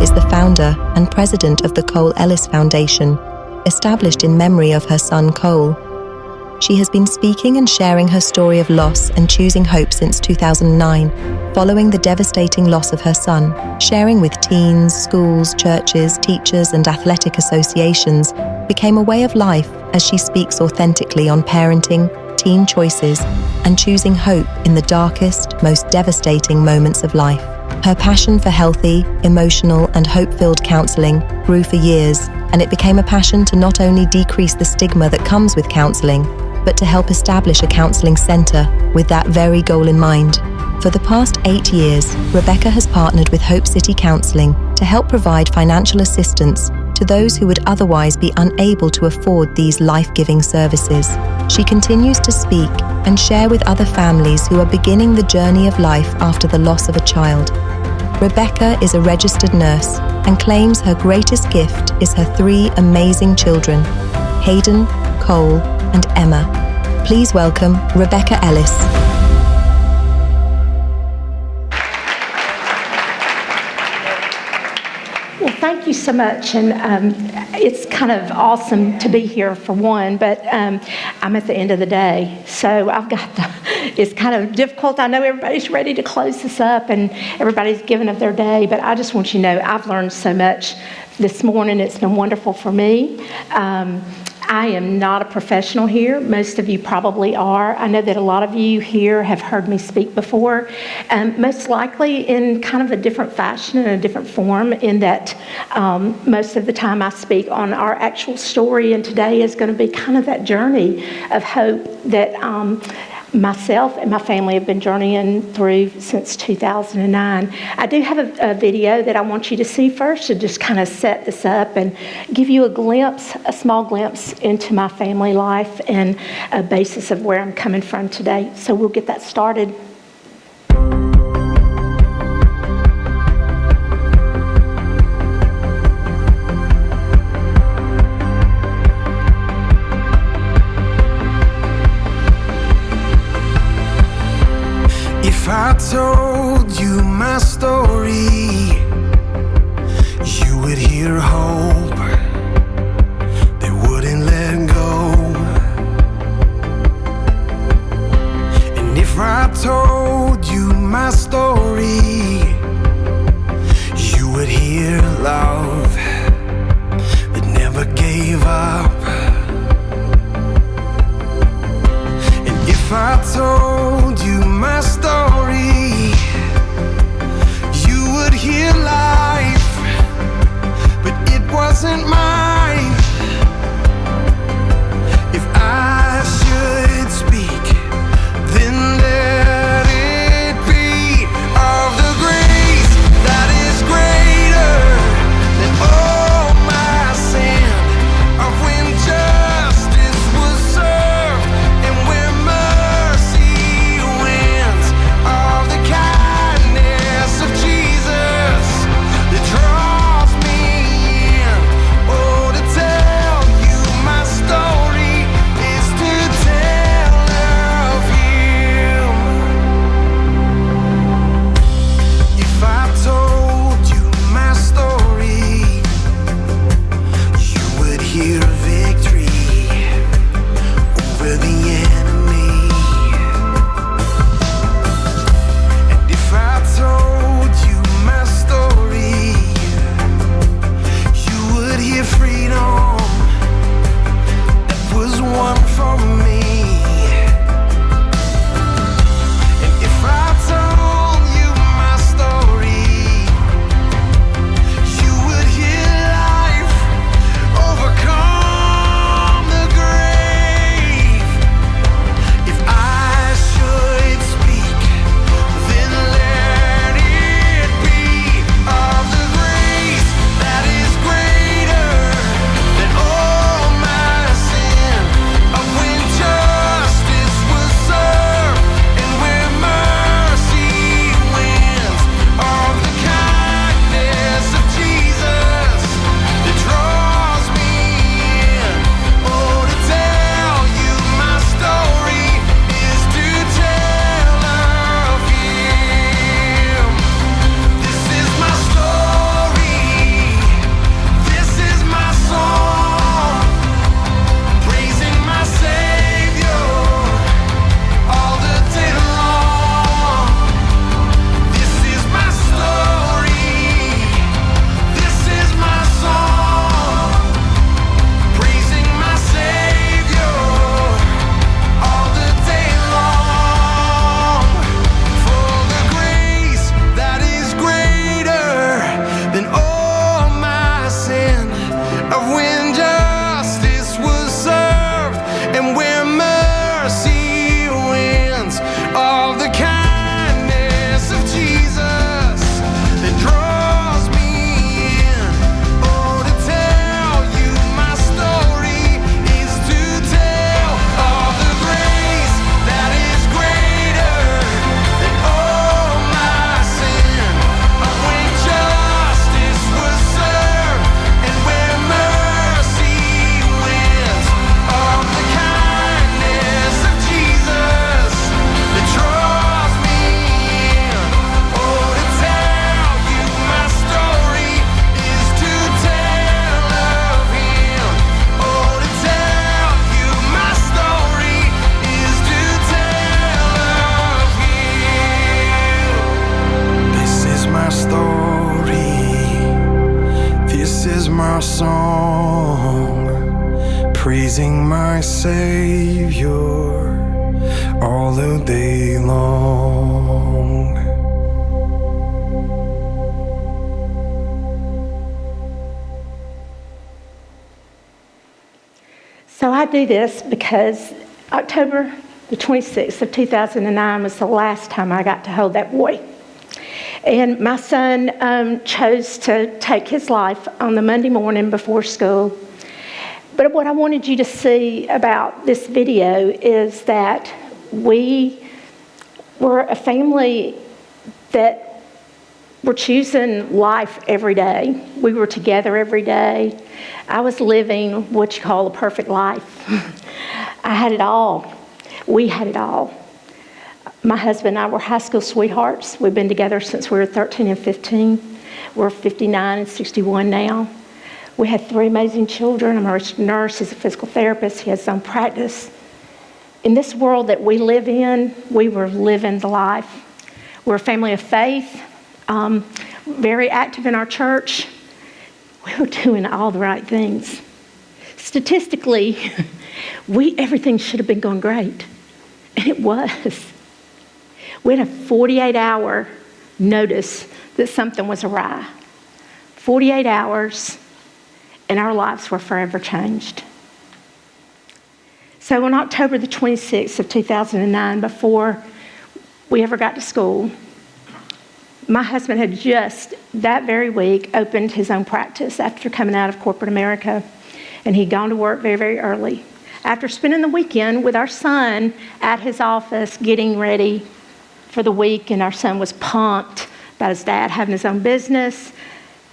is the founder and president of the Ellis Foundation, established in memory of her son Cole. She has been speaking and sharing her story of loss and choosing hope since 2009, following the devastating loss of her son. Sharing with teens, schools, churches, teachers, and athletic associations became a way of life as she speaks authentically on parenting, teen choices, and choosing hope in the darkest, most devastating moments of life. Her passion for healthy, emotional, and hope-filled counseling grew for years, and it became a passion to not only decrease the stigma that comes with counseling, but to help establish a counseling center with that very goal in mind. For the past 8 years, Rebecca has partnered with Hope City Counseling to help provide financial assistance to those who would otherwise be unable to afford these life-giving services. She continues to speak and share with other families who are beginning the journey of life after the loss of a child. Rebecca is a registered nurse and claims her greatest gift is her 3 amazing children, Hayden, Cole, and Emma. Please welcome Rebecca Ellis. Well, thank you so much, and it's kind of awesome to be here for one, but I'm at the end of the day, so it's kind of difficult. I know everybody's ready to close this up, and everybody's given up their day, but I just want you to know I've learned so much this morning. It's been wonderful for me. I am not a professional here. Most of you probably are. I know that a lot of you here have heard me speak before, most likely in kind of a different fashion and a different form, in that most of the time I speak on our actual story, and today is going to be kind of that journey of hope that myself and my family have been journeying through since 2009. I do have a video that I want you to see first to just kind of set this up and give you a small glimpse into my family life and a basis of where I'm coming from today. So we'll get that started. If I told you my story, you would hear hope that wouldn't let go. And if I told you my story, you would hear love that never gave up. And if I told you my story, you would hear life, but it wasn't mine. If I should speak, then let it our song, praising my Savior all the day long. So I do this because October the 26th of 2009 was the last time I got to hold that boy. And my son chose to take his life on the Monday morning before school. But what I wanted you to see about this video is that we were a family that were choosing life every day. We were together every day. I was living what you call a perfect life. I had it all. We had it all. My husband and I were high school sweethearts. We've been together since we were 13 and 15. We're 59 and 61 now. We had 3 amazing children. I'm a registered nurse. He's a physical therapist. He has his own practice. In this world that we live in, we were living the life. We're a family of faith, very active in our church. We were doing all the right things. Statistically, everything should have been going great, and it was. We had a 48-hour notice that something was awry. 48 hours, and our lives were forever changed. So on October the 26th of 2009, before we ever got to school, my husband had just that very week opened his own practice after coming out of corporate America, and he'd gone to work very, very early. After spending the weekend with our son at his office getting ready for the week, and our son was pumped about his dad having his own business,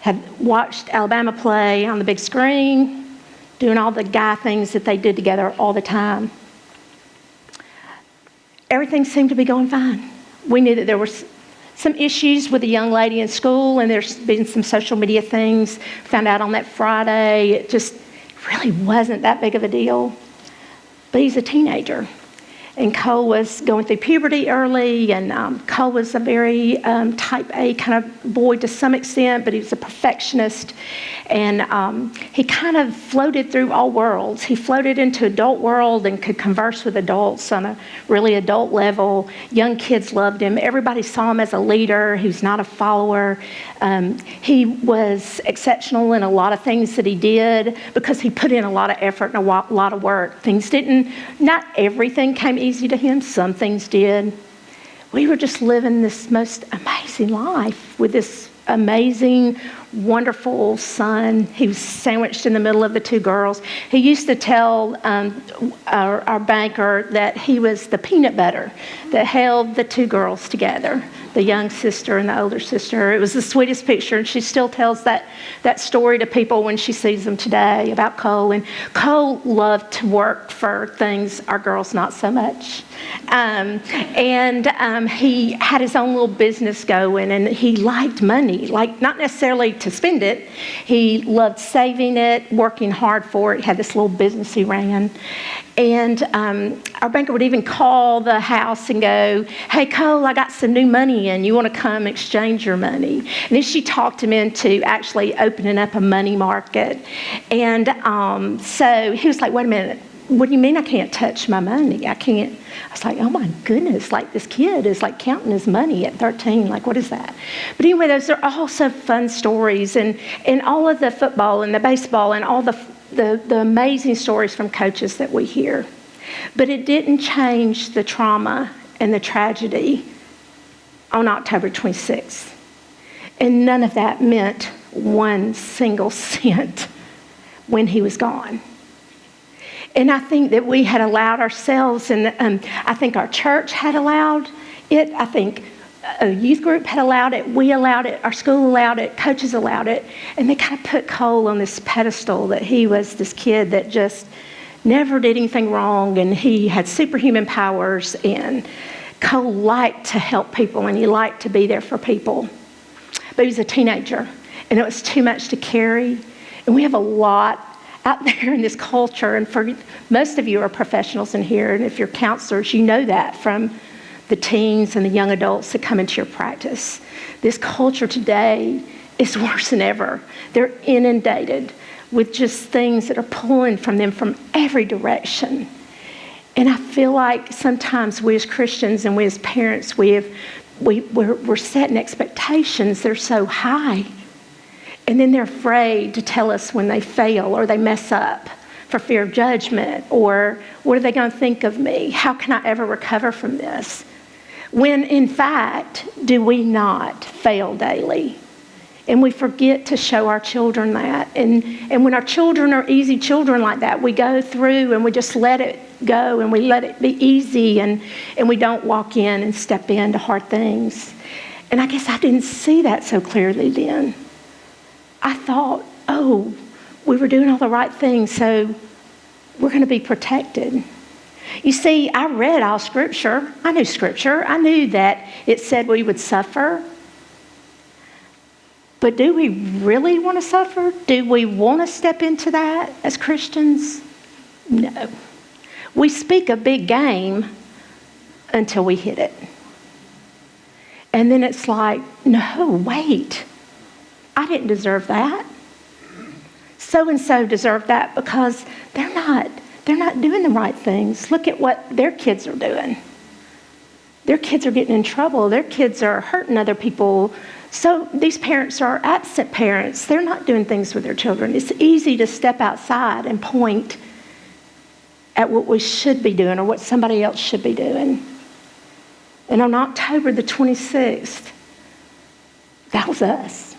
had watched Alabama play on the big screen, doing all the guy things that they did together all the time. Everything seemed to be going fine. We knew that there were some issues with a young lady in school, and there's been some social media things. Found out on that Friday. It just really wasn't that big of a deal. But he's a teenager. And Cole was going through puberty early, and Cole was a very type A kind of boy to some extent, but he was a perfectionist. And he kind of floated through all worlds. He floated into adult world and could converse with adults on a really adult level. Young kids loved him. Everybody saw him as a leader. He was not a follower. He was exceptional in a lot of things that he did because he put in a lot of effort and a lot of work. Not everything came easy to him. Some things did. We were just living this most amazing life with this amazing, wonderful son. He was sandwiched in the middle of the 2 girls. He used to tell our banker that he was the peanut butter that held the 2 girls together, the young sister and the older sister. It was the sweetest picture, and she still tells that story to people when she sees them today about Cole. And Cole loved to work for things, our girls not so much. He had his own little business going, and he liked money, like not necessarily to spend it. He loved saving it, working hard for it. He had this little business he ran. And our banker would even call the house and go, "Hey, Cole, I got some new money in. You want to come exchange your money?" And then she talked him into actually opening up a money market. And so he was like, "Wait a minute. What do you mean I can't touch my money? I can't." I was like, "Oh my goodness, like this kid is like counting his money at 13. Like, what is that?" But anyway, those are also fun stories, and all of the football and the baseball and all the amazing stories from coaches that we hear. But it didn't change the trauma and the tragedy on October 26th. And none of that meant one single cent when he was gone. And I think that we had allowed ourselves, and I think our church had allowed it. I think a youth group had allowed it. We allowed it. Our school allowed it. Coaches allowed it. And they kind of put Cole on this pedestal that he was this kid that just never did anything wrong, and he had superhuman powers. And Cole liked to help people, and he liked to be there for people. But he was a teenager, and it was too much to carry. And we have a lot out there in this culture, and for most of you are professionals in here, and if you're counselors, you know that from the teens and the young adults that come into your practice. This culture today is worse than ever. They're inundated with just things that are pulling from them from every direction. And I feel like sometimes we as Christians and we as parents, we're setting expectations. They're so high. And then they're afraid to tell us when they fail or they mess up for fear of judgment, or what are they going to think of me? How can I ever recover from this? When in fact, do we not fail daily? And we forget to show our children that. And when our children are easy children like that, we go through and we just let it go and we let it be easy, and we don't walk in and step into hard things. And I guess I didn't see that so clearly then. I thought, oh, we were doing all the right things, so we're going to be protected. You see, I read all Scripture. I knew Scripture. I knew that it said we would suffer. But do we really want to suffer? Do we want to step into that as Christians? No. We speak a big game until we hit it. And then it's like, no, wait. I didn't deserve that. So-and-so deserved that because they're not doing the right things. Look at what their kids are doing. Their kids are getting in trouble. Their kids are hurting other people. So these parents are absent parents. They're not doing things with their children. It's easy to step outside and point at what we should be doing or what somebody else should be doing. And on October the 26th, that was us.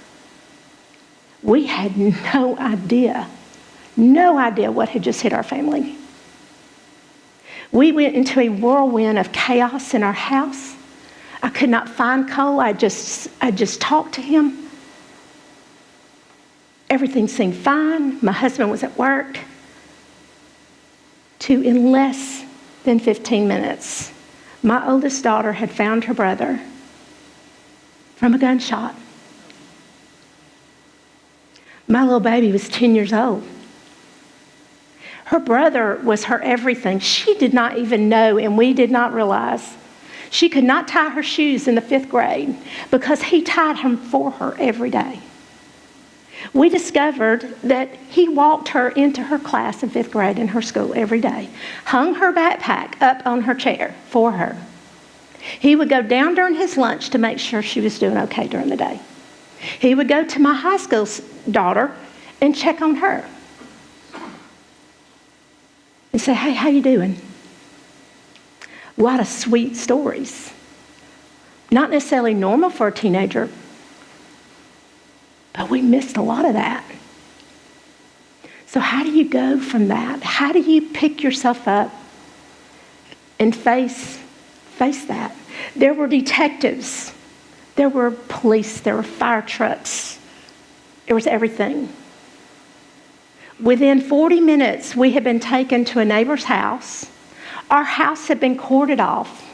We had no idea what had just hit our family. We went into a whirlwind of chaos in our house. I could not find Cole. I just talked to him. Everything seemed fine. My husband was at work. In less than 15 minutes, my oldest daughter had found her brother from a gunshot. My little baby was 10 years old. Her brother was her everything. She did not even know, and we did not realize. She could not tie her shoes in the 5th grade because he tied them for her every day. We discovered that he walked her into her class in 5th grade in her school every day, hung her backpack up on her chair for her. He would go down during his lunch to make sure she was doing okay during the day. He would go to my high school daughter and check on her and say, hey, how you doing? A lot of sweet stories. Not necessarily normal for a teenager, but we missed a lot of that. So how do you go from that? How do you pick yourself up and face that? There were detectives. There were police. There were fire trucks. There was everything. Within 40 minutes, we had been taken to a neighbor's house. Our house had been cordoned off.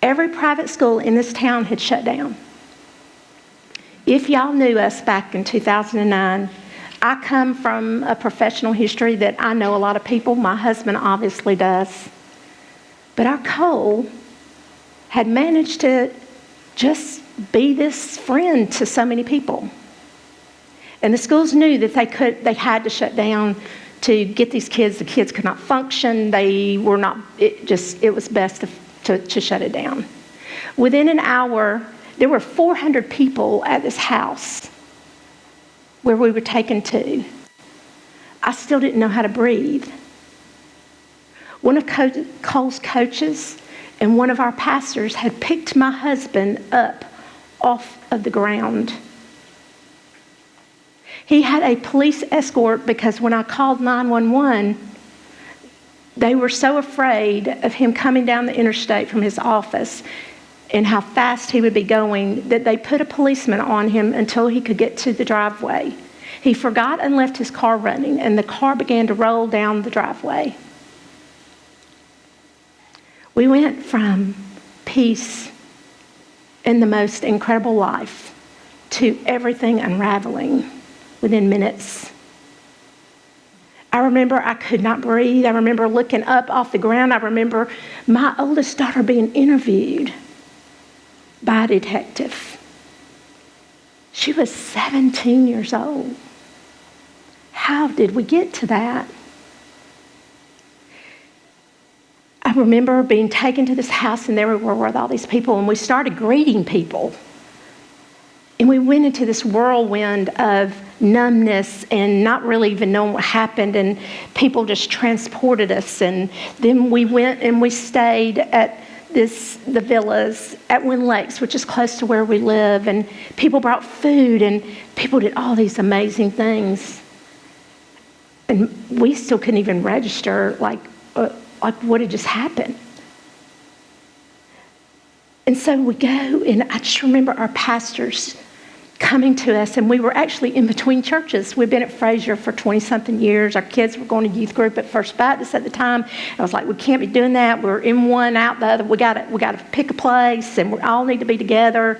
Every private school in this town had shut down. If y'all knew us back in 2009, I come from a professional history that I know a lot of people. My husband obviously does. But our Cole had managed to just be this friend to so many people. And the schools knew that they had to shut down to get these kids. The kids could not function. It was best to shut it down. Within an hour, there were 400 people at this house where we were taken to. I still didn't know how to breathe. One of Cole's coaches and one of our pastors had picked my husband up off of the ground. He had a police escort because when I called 911, they were so afraid of him coming down the interstate from his office and how fast he would be going that they put a policeman on him until he could get to the driveway. He forgot and left his car running, and the car began to roll down the driveway. We went from peace and the most incredible life to everything unraveling within minutes. I remember I could not breathe. I remember looking up off the ground. I remember my oldest daughter being interviewed by a detective. She was 17 years old. How did we get to that? I remember being taken to this house, and there we were with all these people, and we started greeting people. And we went into this whirlwind of numbness and not really even knowing what happened, and people just transported us. And then we went and we stayed at the villas at Wind Lakes, which is close to where we live, and people brought food, and people did all these amazing things. And we still couldn't even register like what had just happened. And so we go, and I just remember our pastors coming to us, and we were actually in between churches. We'd been at Fraser for 20-something years. Our kids were going to youth group at First Baptist at the time. I was like, we can't be doing that. We're in one, out the other. We got to pick a place, and we all need to be together.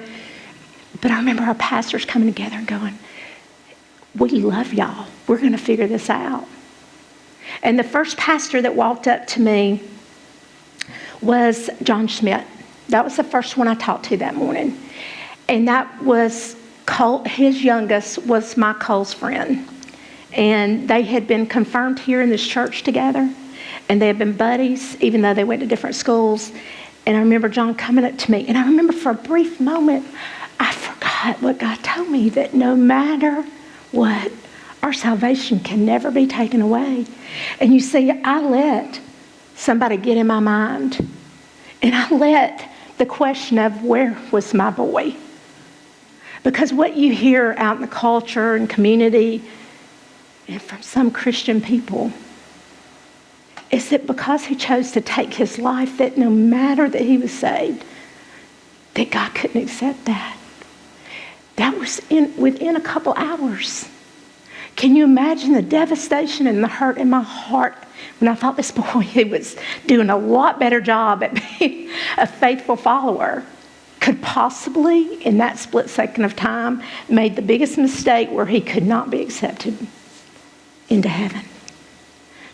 But I remember our pastors coming together and going, we love y'all. We're going to figure this out. And the first pastor that walked up to me was John Schmidt. That was the first one I talked to that morning. And that was Cole. His youngest was my Cole's friend. And they had been confirmed here in this church together. And they had been buddies, even though they went to different schools. And I remember John coming up to me. And I remember for a brief moment, I forgot what God told me, that no matter what, our salvation can never be taken away. And you see, I let somebody get in my mind. And I let the question of where was my boy? Because what you hear out in the culture and community and from some Christian people is that because he chose to take his life, that no matter that he was saved, that God couldn't accept that. That was within a couple hours. Can you imagine the devastation and the hurt in my heart when I thought this boy who was doing a lot better job at being a faithful follower could possibly, in that split second of time, made the biggest mistake where he could not be accepted into heaven.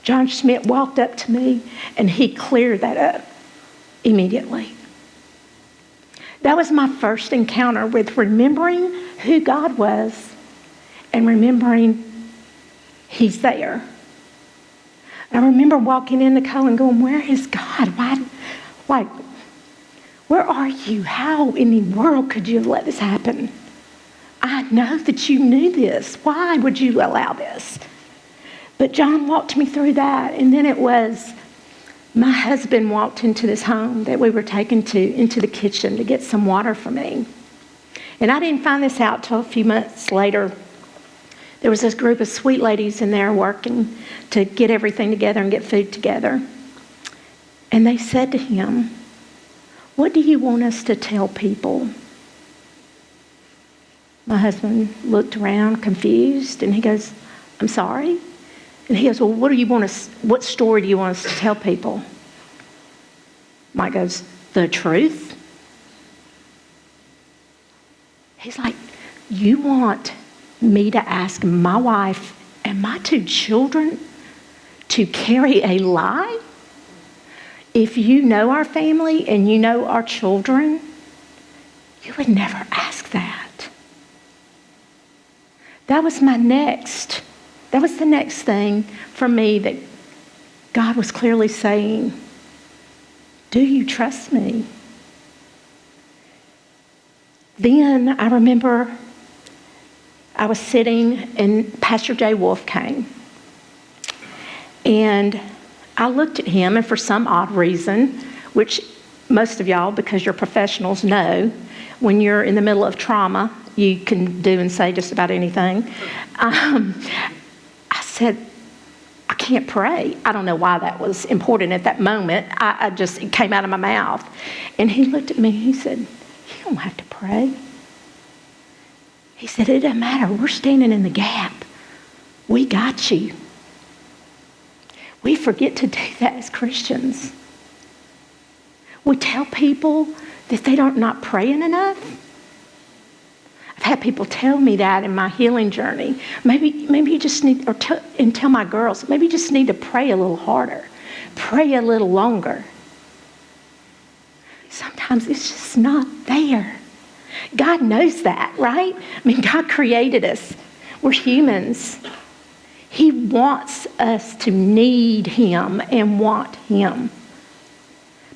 John Schmidt walked up to me and he cleared that up immediately. That was my first encounter with remembering who God was and remembering He's there. I remember walking into Cole and going, where is God? Why? Where are you? How in the world could you let this happen? I know that you knew this. Why would you allow this? But John walked me through that. And then it was my husband walked into this home that we were taken to, into the kitchen to get some water for me. And I didn't find this out till a few months later. There was this group of sweet ladies in there working to get everything together and get food together. And they said to him, what do you want us to tell people? My husband looked around confused and he goes, I'm sorry? And he goes, well, what story do you want us to tell people? Mike goes, the truth? He's like, you want me to ask my wife and my 2 children to carry a lie? If you know our family and you know our children, you would never ask that. That was the next thing for me that God was clearly saying, do you trust me? Then I remember I was sitting and Pastor Jay Wolf came. And I looked at him, and for some odd reason, which most of y'all, because you're professionals, know, when you're in the middle of trauma, you can do and say just about anything. I said, I can't pray. I don't know why that was important at that moment. It came out of my mouth. And he looked at me and he said, you don't have to pray. He said, it doesn't matter. We're standing in the gap. We got you. We forget to do that as Christians. We tell people that they are not praying enough. I've had people tell me that in my healing journey. Maybe you just need, and tell my girls, maybe you just need to pray a little harder. Pray a little longer. Sometimes it's just not there. God knows that, right? I mean, God created us. We're humans. He wants us to need him and want him.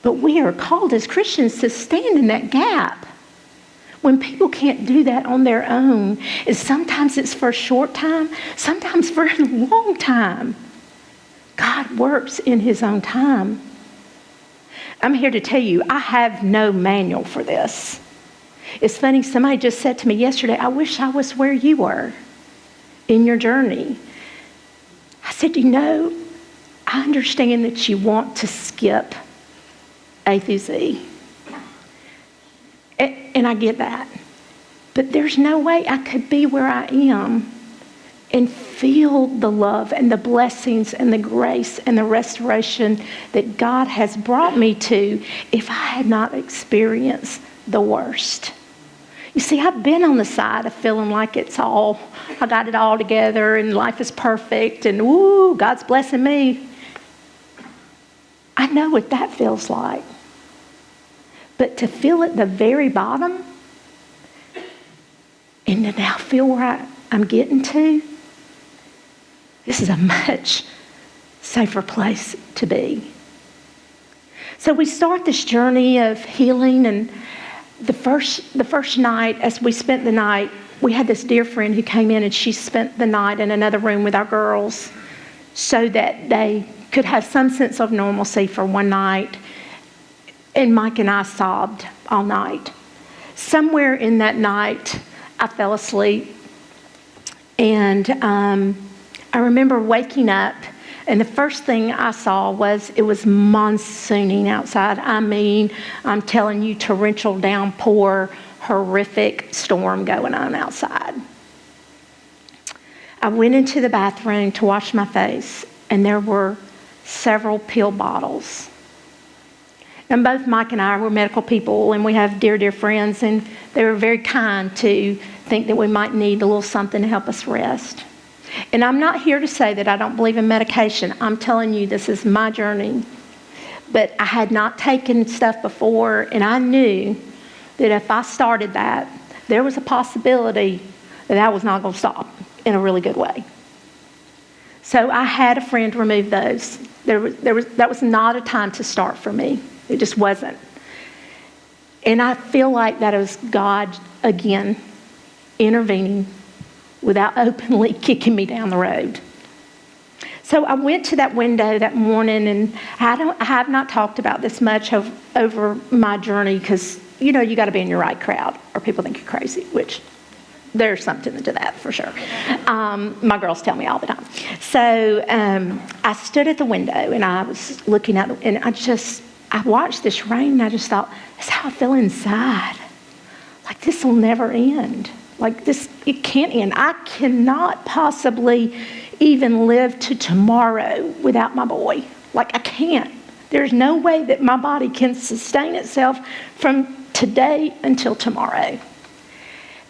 But we are called as Christians to stand in that gap. When people can't do that on their own, and sometimes it's for a short time, sometimes for a long time. God works in his own time. I'm here to tell you, I have no manual for this. It's funny, somebody just said to me yesterday, I wish I was where you were in your journey. I said, I understand that you want to skip A through Z. And I get that. But there's no way I could be where I am and feel the love and the blessings and the grace and the restoration that God has brought me to if I had not experienced the worst. You see, I've been on the side of feeling like I got it all together and life is perfect and woo, God's blessing me. I know what that feels like. But to feel at the very bottom and to now feel where I'm getting to, this is a much safer place to be. So we start this journey of healing, and the first night, as we spent the night, we had this dear friend who came in and she spent the night in another room with our girls so that they could have some sense of normalcy for one night. And Mike and I sobbed all night. Somewhere in that night, I fell asleep. And I remember waking up, and the first thing I saw was it was monsooning outside. I mean, I'm telling you, torrential downpour, horrific storm going on outside. I went into the bathroom to wash my face, and there were several pill bottles. And both Mike and I were medical people, and we have dear, dear friends, and they were very kind to think that we might need a little something to help us rest. And I'm not here to say that I don't believe in medication. I'm telling you, this is my journey. But I had not taken stuff before, and I knew that if I started that, there was a possibility that I was not going to stop in a really good way. So I had a friend remove those. That was not a time to start for me. It just wasn't. And I feel like that was God, again, intervening without openly kicking me down the road. So I went to that window that morning, and I have not talked about this much over my journey because, you got to be in your right crowd or people think you're crazy, which there's something to that for sure. My girls tell me all the time. So I stood at the window, and I was looking out, and I watched this rain, and I just thought, that's how I feel inside. Like, this will never end. Like, it can't end. I cannot possibly even live to tomorrow without my boy. Like, I can't. There's no way that my body can sustain itself from today until tomorrow.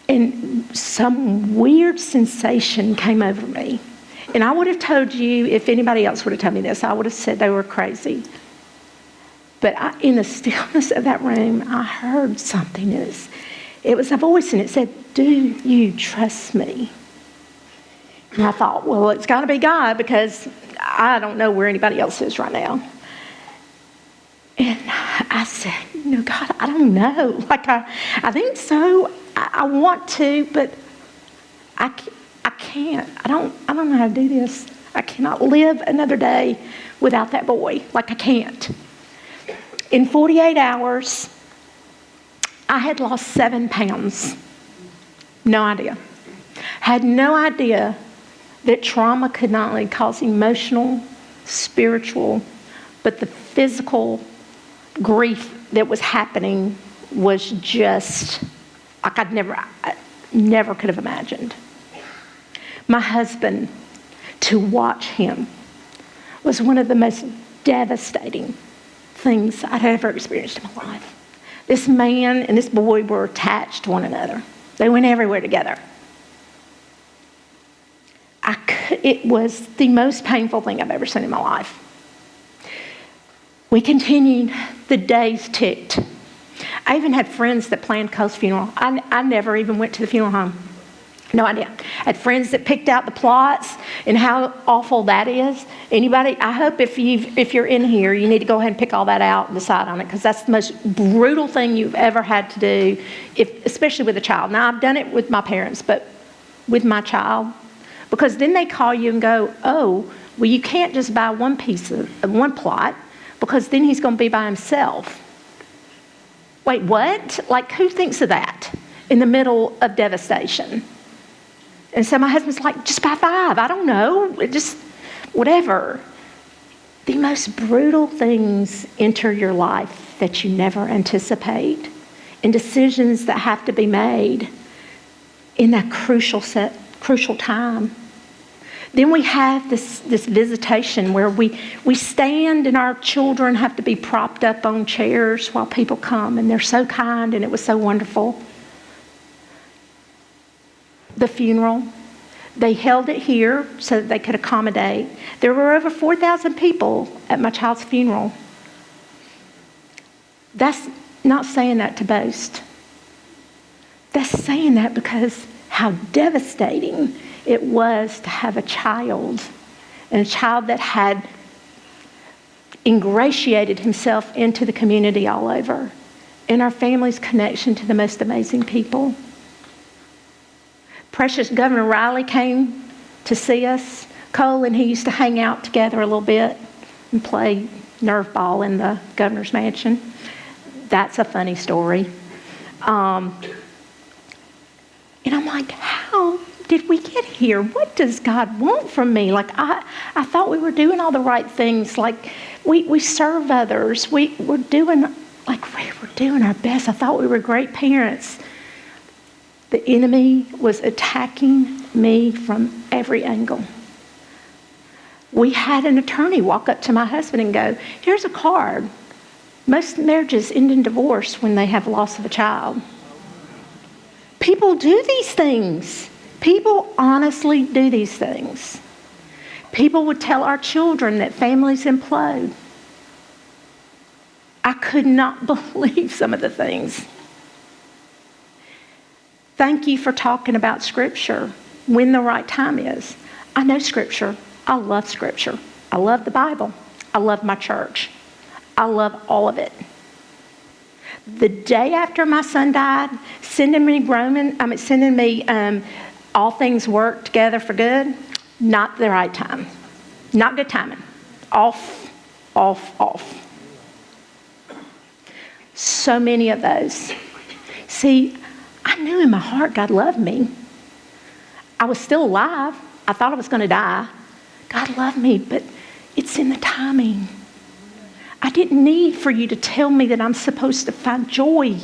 And some weird sensation came over me. And I would have told you, if anybody else would have told me this, I would have said they were crazy. But in the stillness of that room, I heard something. It was a voice, and it said, "Do you trust me?" And I thought, well, it's got to be God because I don't know where anybody else is right now. And I said, God, I don't know. Like, I think so. I want to, but I can't. I don't know how to do this. I cannot live another day without that boy. Like, I can't. In 48 hours, I had lost 7 pounds. No idea. Had no idea that trauma could not only cause emotional, spiritual, but the physical grief that was happening was just like I never could have imagined. My husband, to watch him was one of the most devastating things I'd ever experienced in my life. This man and this boy were attached to one another. They went everywhere together. It was the most painful thing I've ever seen in my life. We continued. The days ticked. I even had friends that planned Cole's funeral. I never even went to the funeral home. No idea. I had friends that picked out the plots and how awful that is. Anybody? I hope if you're in here, you need to go ahead and pick all that out and decide on it, because that's the most brutal thing you've ever had to do, especially with a child. Now, I've done it with my parents, but with my child, because then they call you and go, oh, well, you can't just buy one plot, because then he's going to be by himself. Wait, what? Like, who thinks of that in the middle of devastation? And so my husband's like, just buy 5. I don't know. Just whatever. The most brutal things enter your life that you never anticipate, and decisions that have to be made in that crucial time. Then we have this visitation where we stand and our children have to be propped up on chairs while people come, and they're so kind and it was so wonderful. The funeral, they held it here so that they could accommodate. There were over 4,000 people at my child's funeral. That's not saying that to boast. That's saying that because how devastating it was to have a child, and a child that had ingratiated himself into the community all over, and our family's connection to the most amazing people. Precious Governor Riley came to see us. Cole and he used to hang out together a little bit and play nerve ball in the governor's mansion. That's a funny story. And I'm like, how did we get here? What does God want from me? Like, I thought we were doing all the right things. Like, we serve others. We were doing our best. I thought we were great parents. The enemy was attacking me from every angle. We had an attorney walk up to my husband and go, here's a card. Most marriages end in divorce when they have loss of a child. People do these things. People honestly do these things. People would tell our children that families implode. I could not believe some of the things. Thank you for talking about Scripture when the right time is. I know Scripture. I love Scripture. I love the Bible. I love my church. I love all of it. The day after my son died, sending me All Things Work Together for Good, not the right time. Not good timing. Off. So many of those. See, I knew in my heart God loved me. I was still alive. I thought I was going to die. God loved me, but it's in the timing. I didn't need for you to tell me that I'm supposed to find joy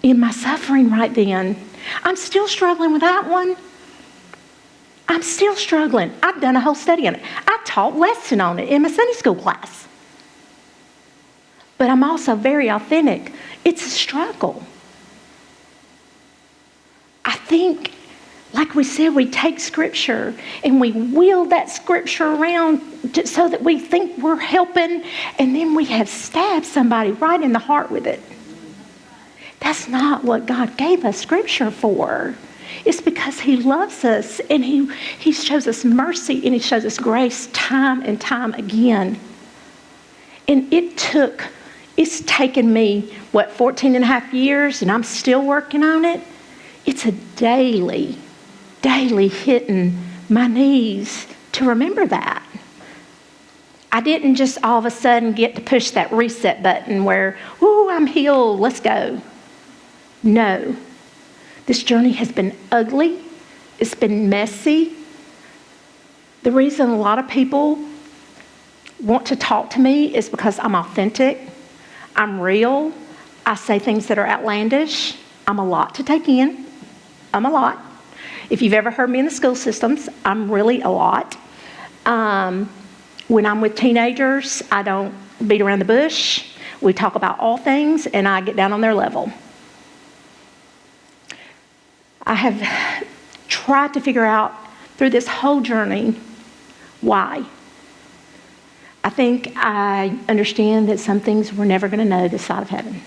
in my suffering right then. I'm still struggling with that one. I'm still struggling. I've done a whole study on it. I taught lesson on it in my Sunday school class. But I'm also very authentic. It's a struggle. I think, like we said, we take Scripture and we wheel that Scripture around just so that we think we're helping, and then we have stabbed somebody right in the heart with it. That's not what God gave us Scripture for. It's because He loves us, and He shows us mercy, and He shows us grace time and time again. And it's taken me, 14 and a half years, and I'm still working on it. It's a daily hitting my knees to remember that. I didn't just all of a sudden get to push that reset button where, ooh, I'm healed, let's go. No. This journey has been ugly. It's been messy. The reason a lot of people want to talk to me is because I'm authentic. I'm real. I say things that are outlandish. I'm a lot to take in. I'm a lot. If you've ever heard me in the school systems, I'm really a lot. When I'm with teenagers, I don't beat around the bush. We talk about all things, and I get down on their level. I have tried to figure out through this whole journey why. I think I understand that some things we're never going to know this side of heaven.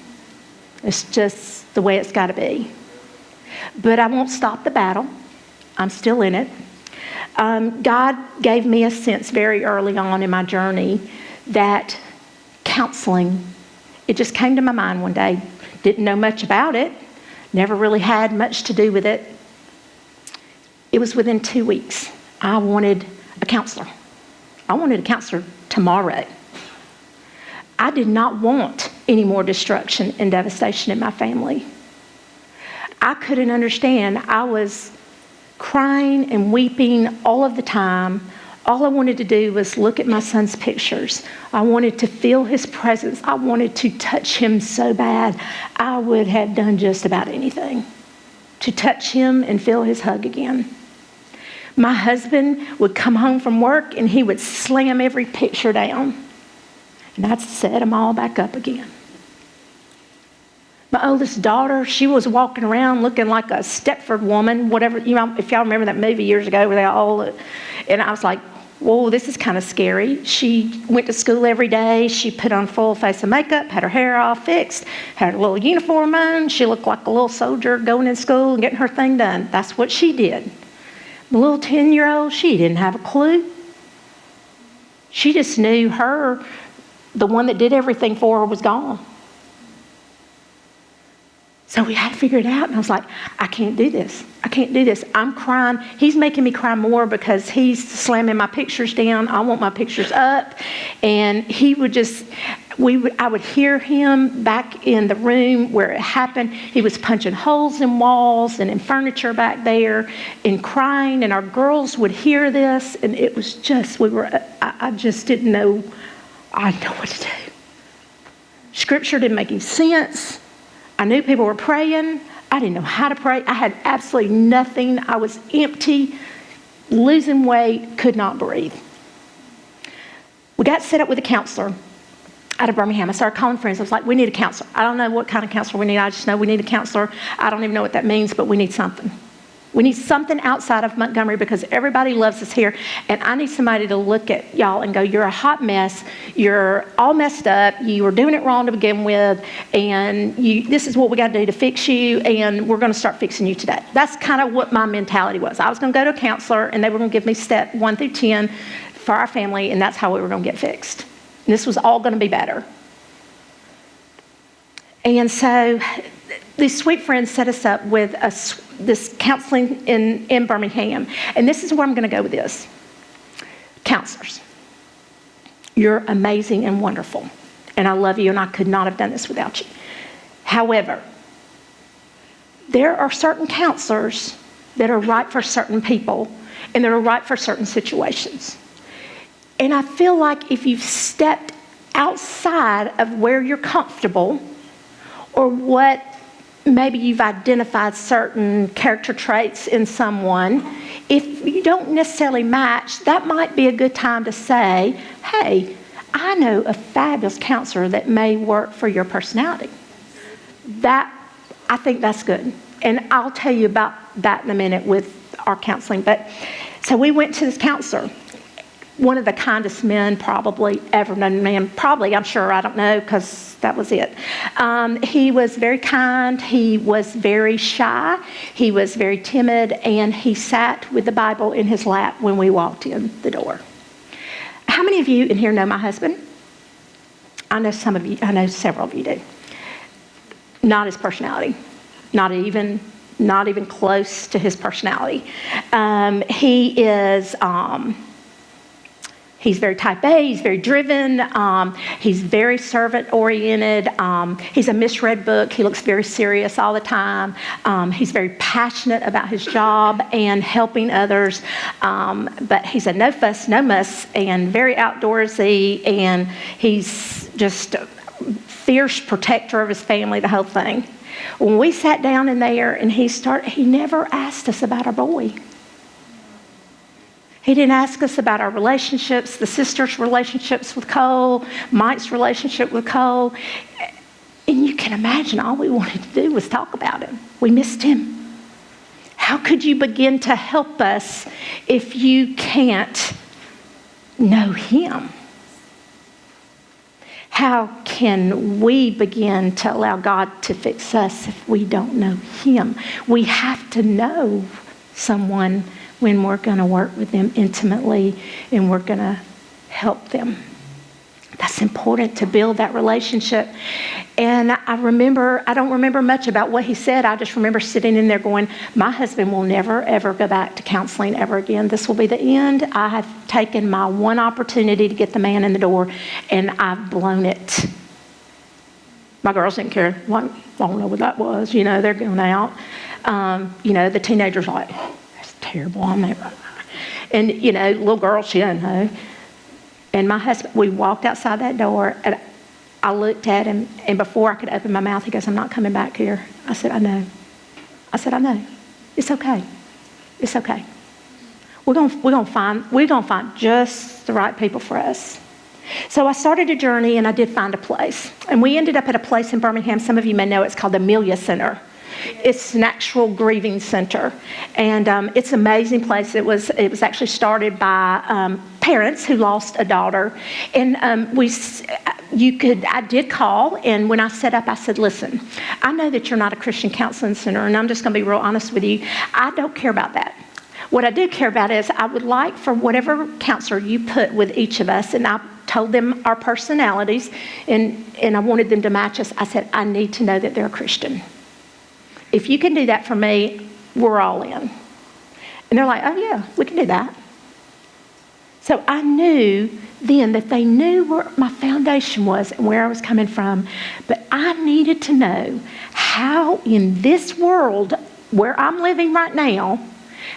It's just the way it's got to be. But I won't stop the battle. I'm still in it. God gave me a sense very early on in my journey that counseling, it just came to my mind one day. Didn't know much about it. Never really had much to do with it. It was within 2 weeks. I wanted a counselor. I wanted a counselor tomorrow. I did not want any more destruction and devastation in my family. I couldn't understand. I was crying and weeping all of the time. All I wanted to do was look at my son's pictures. I wanted to feel his presence. I wanted to touch him so bad. I would have done just about anything to touch him and feel his hug again. My husband would come home from work and he would slam every picture down. And I'd set them all back up again. My oldest daughter, she was walking around looking like a Stepford woman, whatever, if y'all remember that movie years ago where they all, and I was like, whoa, this is kind of scary. She went to school every day. She put on full face of makeup, had her hair all fixed, had a little uniform on. She looked like a little soldier going in school and getting her thing done. That's what she did. The little 10-year-old, she didn't have a clue. She just knew the one that did everything for her was gone. So we had to figure it out. And I was like, I can't do this. I can't do this. I'm crying. He's making me cry more because he's slamming my pictures down. I want my pictures up. And he would just, I would hear him back in the room where it happened. He was punching holes in walls and in furniture back there and crying. And our girls would hear this. And it was just, I just didn't know. I didn't know what to do. Scripture didn't make any sense. I knew people were praying. I didn't know how to pray. I had absolutely nothing. I was empty, losing weight, could not breathe. We got set up with a counselor out of Birmingham. I started calling friends. I was like, we need a counselor. I don't know what kind of counselor we need. I just know we need a counselor. I don't even know what that means, but we need something. We need something outside of Montgomery because everybody loves us here. And I need somebody to look at y'all and go, you're a hot mess. You're all messed up. You were doing it wrong to begin with. And this is what we got to do to fix you. And we're going to start fixing you today. That's kind of what my mentality was. I was going to go to a counselor and they were going to give me step 1 through 10 for our family. And that's how we were going to get fixed. And this was all going to be better. And so these sweet friends set us up with this counseling in Birmingham. And this is where I'm going to go with this. Counselors, you're amazing and wonderful. And I love you, and I could not have done this without you. However, there are certain counselors that are right for certain people and that are right for certain situations. And I feel like if you've stepped outside of where you're comfortable or what maybe you've identified certain character traits in someone, if you don't necessarily match, that might be a good time to say, hey, I know a fabulous counselor that may work for your personality. I think that's good. And I'll tell you about that in a minute with our counseling. But so we went to this counselor. One of the kindest men probably ever known man. Probably, I'm sure, I don't know, because that was it. He was very kind. He was very shy. He was very timid. And he sat with the Bible in his lap when we walked in the door. How many of you in here know my husband? I know some of you. I know several of you do. Not his personality. Not even close to his personality. He is... He's very type A, he's very driven, he's very servant-oriented, he's a misread book, he looks very serious all the time, he's very passionate about his job and helping others, but he's a no fuss, no muss, and very outdoorsy, and he's just a fierce protector of his family, the whole thing. When we sat down in there and he never asked us about our boy. He didn't ask us about our relationships, the sisters' relationships with Cole, Mike's relationship with Cole. And you can imagine all we wanted to do was talk about him. We missed him. How could you begin to help us if you can't know him? How can we begin to allow God to fix us if we don't know Him? We have to know someone when we're going to work with them intimately and we're going to help them. That's important to build that relationship. And I don't remember much about what he said. I just remember sitting in there going, my husband will never, ever go back to counseling ever again. This will be the end. I have taken my one opportunity to get the man in the door, and I've blown it. My girls didn't care. Like, I don't know what that was. They're going out. The teenagers are like, that's terrible. I'm never. And, little girl, she doesn't know. And my husband, we walked outside that door, and I looked at him, and before I could open my mouth, he goes, I'm not coming back here. I said, I know. I said, I know. It's okay. It's okay. We're gonna find just the right people for us. So I started a journey, and I did find a place. And we ended up at a place in Birmingham. Some of you may know it's called the Amelia Center. It's an actual grieving center, and it's an amazing place. It was actually started by parents who lost a daughter, and I did call, and when I set up, I said, listen, I know that you're not a Christian counseling center, and I'm just going to be real honest with you. I don't care about that. What I do care about is I would like for whatever counselor you put with each of us, and I told them our personalities, and I wanted them to match us. I said, I need to know that they're a Christian. If you can do that for me, we're all in. And they're like, oh yeah, we can do that. So I knew then that they knew where my foundation was and where I was coming from. But I needed to know how in this world where I'm living right now,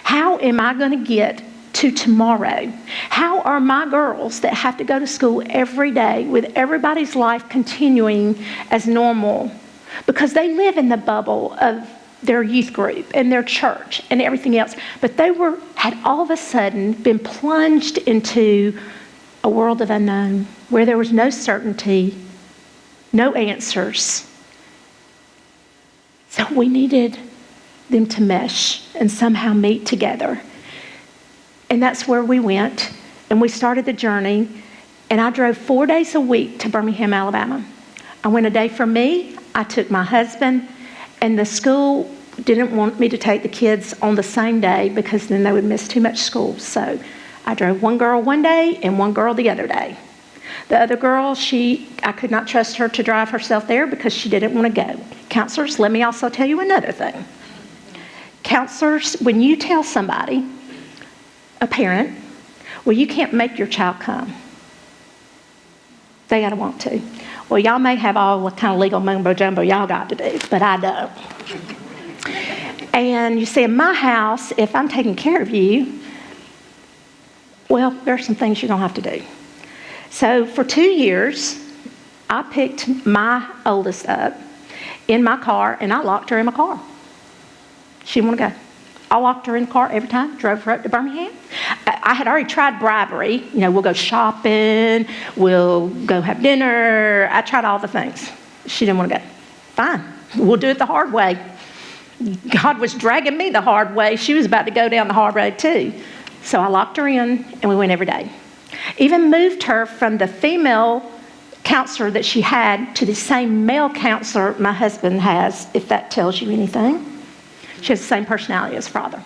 how am I going to get to tomorrow? How are my girls that have to go to school every day with everybody's life continuing as normal? Because they live in the bubble of their youth group and their church and everything else. But they had all of a sudden been plunged into a world of unknown where there was no certainty, no answers. So we needed them to mesh and somehow meet together. And that's where we went. And we started the journey. And I drove 4 days a week to Birmingham, Alabama. I went a day for me. I took my husband, and the school didn't want me to take the kids on the same day because then they would miss too much school. So I drove one girl one day and one girl the other day. The other girl, I could not trust her to drive herself there because she didn't want to go. Counselors, let me also tell you another thing. Counselors, when you tell somebody, a parent, well, you can't make your child come, they got to want to. Well, y'all may have all the kind of legal mumbo-jumbo y'all got to do, but I don't. And you see, in my house, if I'm taking care of you, well, there are some things you're going to have to do. So for 2 years, I picked my oldest up in my car, and I locked her in my car. She didn't want to go. I locked her in the car every time, drove her up to Birmingham. I had already tried bribery. We'll go shopping, we'll go have dinner. I tried all the things. She didn't want to go. Fine, we'll do it the hard way. God was dragging me the hard way. She was about to go down the hard road too. So I locked her in, and we went every day. Even moved her from the female counselor that she had to the same male counselor my husband has, if that tells you anything. She has the same personality as father.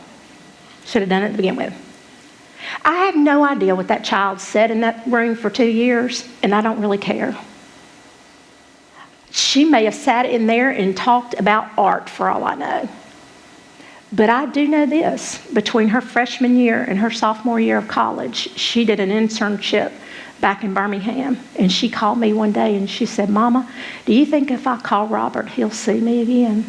Should have done it to begin with. I have no idea what that child said in that room for 2 years, and I don't really care. She may have sat in there and talked about art for all I know. But I do know this. Between her freshman year and her sophomore year of college, she did an internship back in Birmingham. And she called me one day and she said, Mama, do you think if I call Robert, he'll see me again?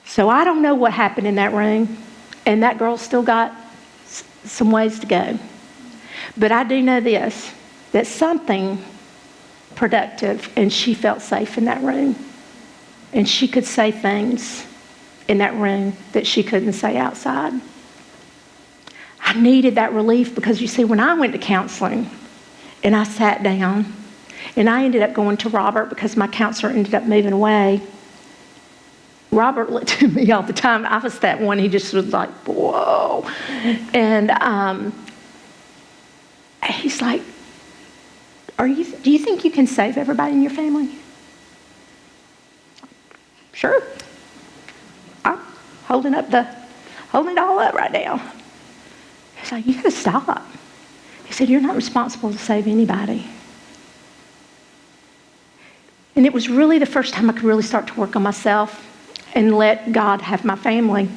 So I don't know what happened in that room, and that girl still got some ways to go. But I do know this, that something productive, and she felt safe in that room. And she could say things in that room that she couldn't say outside. I needed that relief because, you see, when I went to counseling and I sat down, and I ended up going to Robert because my counselor ended up moving away, Robert looked at me all the time. I was that one, he just was like, whoa. And he's like, Do you think you can save everybody in your family? Sure. I'm holding it all up right now. He's like, you got to stop. He said, you're not responsible to save anybody. And it was really the first time I could really start to work on myself and let God have my family.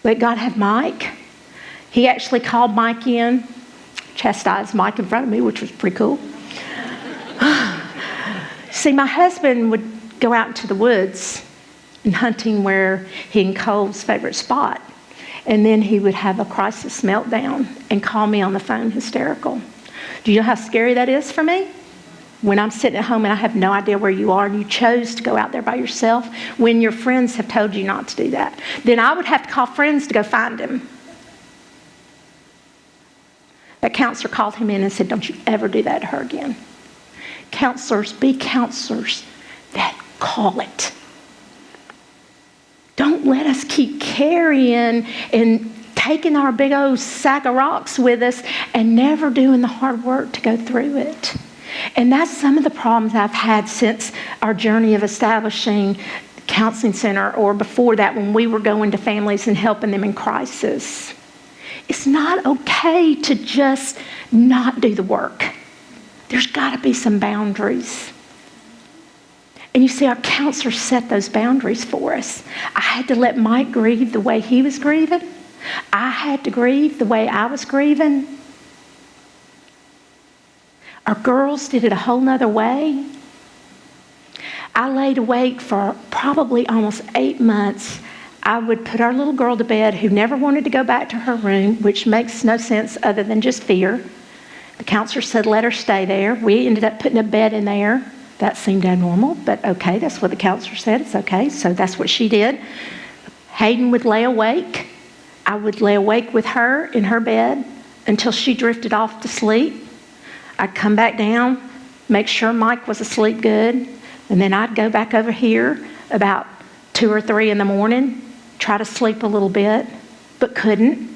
Let God have Mike. He actually called Mike in, chastised Mike in front of me, which was pretty cool. See, my husband would go out into the woods and hunting where he and Cole's favorite spot. And then he would have a crisis meltdown and call me on the phone hysterical. Do you know how scary that is for me? When I'm sitting at home and I have no idea where you are and you chose to go out there by yourself when your friends have told you not to do that. Then I would have to call friends to go find him. That counselor called him in and said, don't you ever do that to her again. Counselors, be counselors that call it. Don't let us keep carrying and taking our big old sack of rocks with us and never doing the hard work to go through it. And that's some of the problems I've had since our journey of establishing counseling center, or before that when we were going to families and helping them in crisis. It's not okay to just not do the work. There's got to be some boundaries. And you see, our counselors set those boundaries for us. I had to let Mike grieve the way he was grieving. I had to grieve the way I was grieving. Our girls did it a whole nother way. I laid awake for probably almost 8 months. I would put our little girl to bed who never wanted to go back to her room, which makes no sense other than just fear. The counselor said, let her stay there. We ended up putting a bed in there. That seemed abnormal, but okay, that's what the counselor said. It's okay, so that's what she did. Hayden would lay awake. I would lay awake with her in her bed until she drifted off to sleep. I'd come back down, make sure Mike was asleep good, and then I'd go back over here about 2 or 3 in the morning, try to sleep a little bit, but couldn't.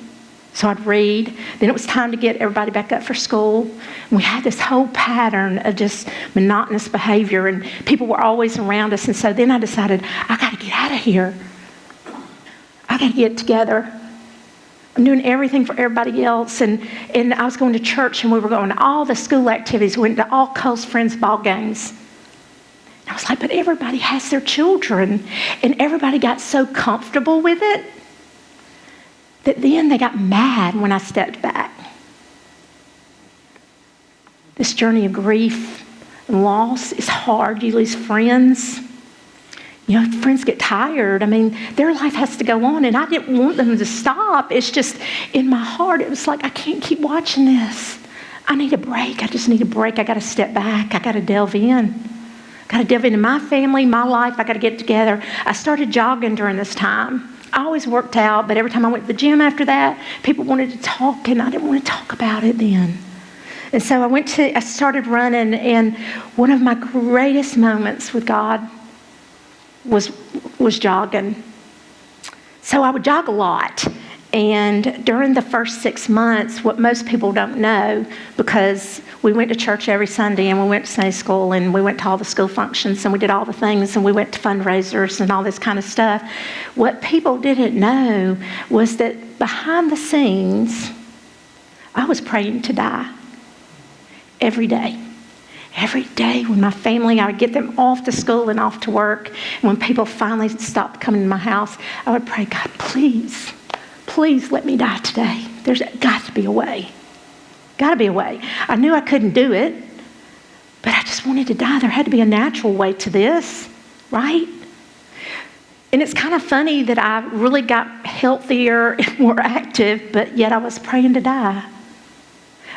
So I'd read. Then it was time to get everybody back up for school. And we had this whole pattern of just monotonous behavior, and people were always around us. And so then I decided, I got to get out of here. I got to get together. I'm doing everything for everybody else. And I was going to church, and we were going to all the school activities. We went to all Cole's friends' ball games. And I was like, but everybody has their children. And everybody got so comfortable with it that then they got mad when I stepped back. This journey of grief and loss is hard. You lose friends. You know, friends get tired. I mean, their life has to go on, and I didn't want them to stop. It's just, in my heart, it was like, I can't keep watching this. I need a break. I just need a break. I got to step back. I got to delve in. Got to delve into my family, my life. I got to get together. I started jogging during this time. I always worked out, but every time I went to the gym after that, people wanted to talk, and I didn't want to talk about it then. And so I started running, and one of my greatest moments with God was jogging. So I would jog a lot. And during the first 6 months, what most people don't know, because we went to church every Sunday, and we went to Sunday school, and we went to all the school functions, and we did all the things, and we went to fundraisers and all this kind of stuff. What people didn't know was that behind the scenes, I was praying to die every day. Every day when my family, I would get them off to school and off to work. And when people finally stopped coming to my house, I would pray, God, please let me die today. There's got to be a way. Got to be a way. I knew I couldn't do it, but I just wanted to die. There had to be a natural way to this, right? And it's kind of funny that I really got healthier and more active, but yet I was praying to die.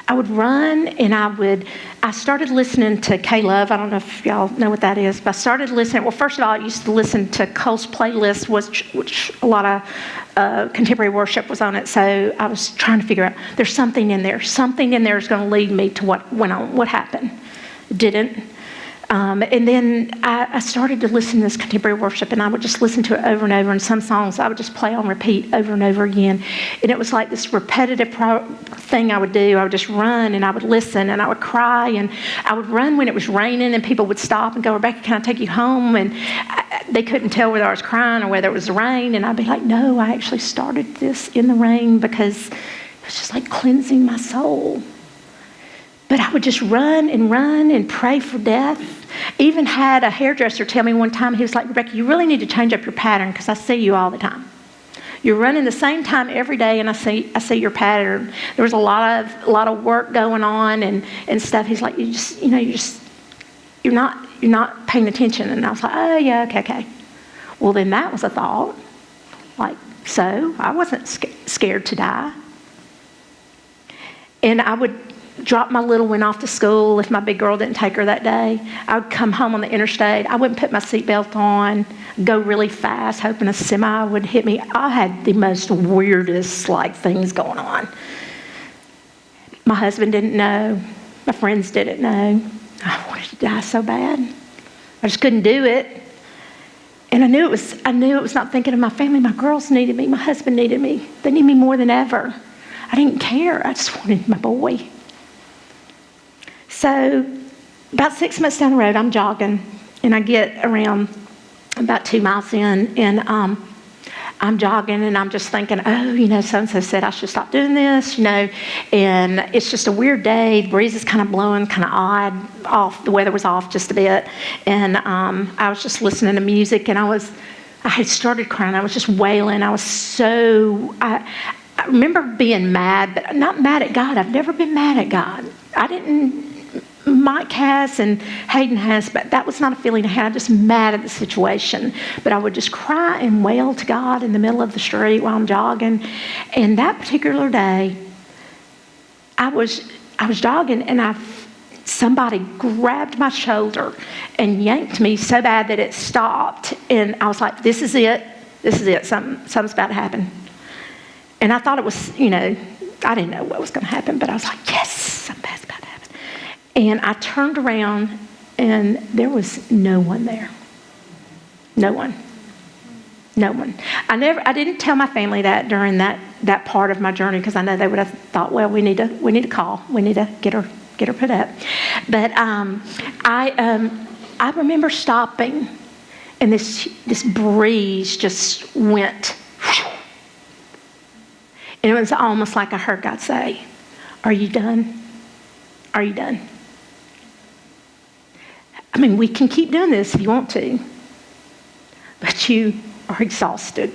I would run, and I started listening to K-Love. I don't know if y'all know what that is, but I started listening. Well, first of all, I used to listen to Cole's playlist, which a lot of contemporary worship was on it. So I was trying to figure out, there's something in there. Something in there is going to lead me to what went on, what happened. It didn't. And then I started to listen to this contemporary worship, and I would just listen to it over and over. And some songs I would just play on repeat over and over again. And it was like this repetitive thing I would do. I would just run, and I would listen, and I would cry. And I would run when it was raining, and people would stop and go, "Rebecca, can I take you home?" And they couldn't tell whether I was crying or whether it was the rain. And I'd be like, "No, I actually started this in the rain because it was just like cleansing my soul." But I would just run and pray for death. Even had a hairdresser tell me one time, he was like, "Rebecca, you really need to change up your pattern because I see you all the time. You're running the same time every day, and I see your pattern." There was a lot of work going on and stuff. He's like, you're not paying attention. And I was like, "Oh yeah, okay." Well, then that was a thought. Like, so I wasn't scared to die. And I would drop my little one off to school if my big girl didn't take her that day. I would come home on the interstate. I wouldn't put my seatbelt on, go really fast, hoping a semi would hit me. I had the most weirdest things going on. My husband didn't know. My friends didn't know. I wanted to die so bad. I just couldn't do it. And I knew it was not thinking of my family. My girls needed me. My husband needed me. They need me more than ever. I didn't care. I just wanted my boy. So about 6 months down the road, I'm jogging, and I get around about 2 miles in, and I'm jogging, and I'm just thinking, oh, so-and-so said I should stop doing this, and it's just a weird day. The breeze is kind of blowing, kind of odd, off. The weather was off just a bit, and I was just listening to music, and I had started crying. I was just wailing. I remember being mad, but not mad at God. I've never been mad at God. Mike has and Hayden has, but that was not a feeling I had. I'm just mad at the situation. But I would just cry and wail to God in the middle of the street while I'm jogging. And that particular day, I was jogging, and somebody grabbed my shoulder and yanked me so bad that it stopped. And I was like, this is it. Something's about to happen. And I thought it was, I didn't know what was going to happen, but I was like, yes, something bad's about to happen. And I turned around, and there was no one there. No one. I didn't tell my family that during that part of my journey, because I know they would have thought, well, we need to call. We need to get her put up. But I remember stopping, and this breeze just went. And it was almost like I heard God say, "Are you done? Are you done?" I mean, we can keep doing this if you want to, but you are exhausted.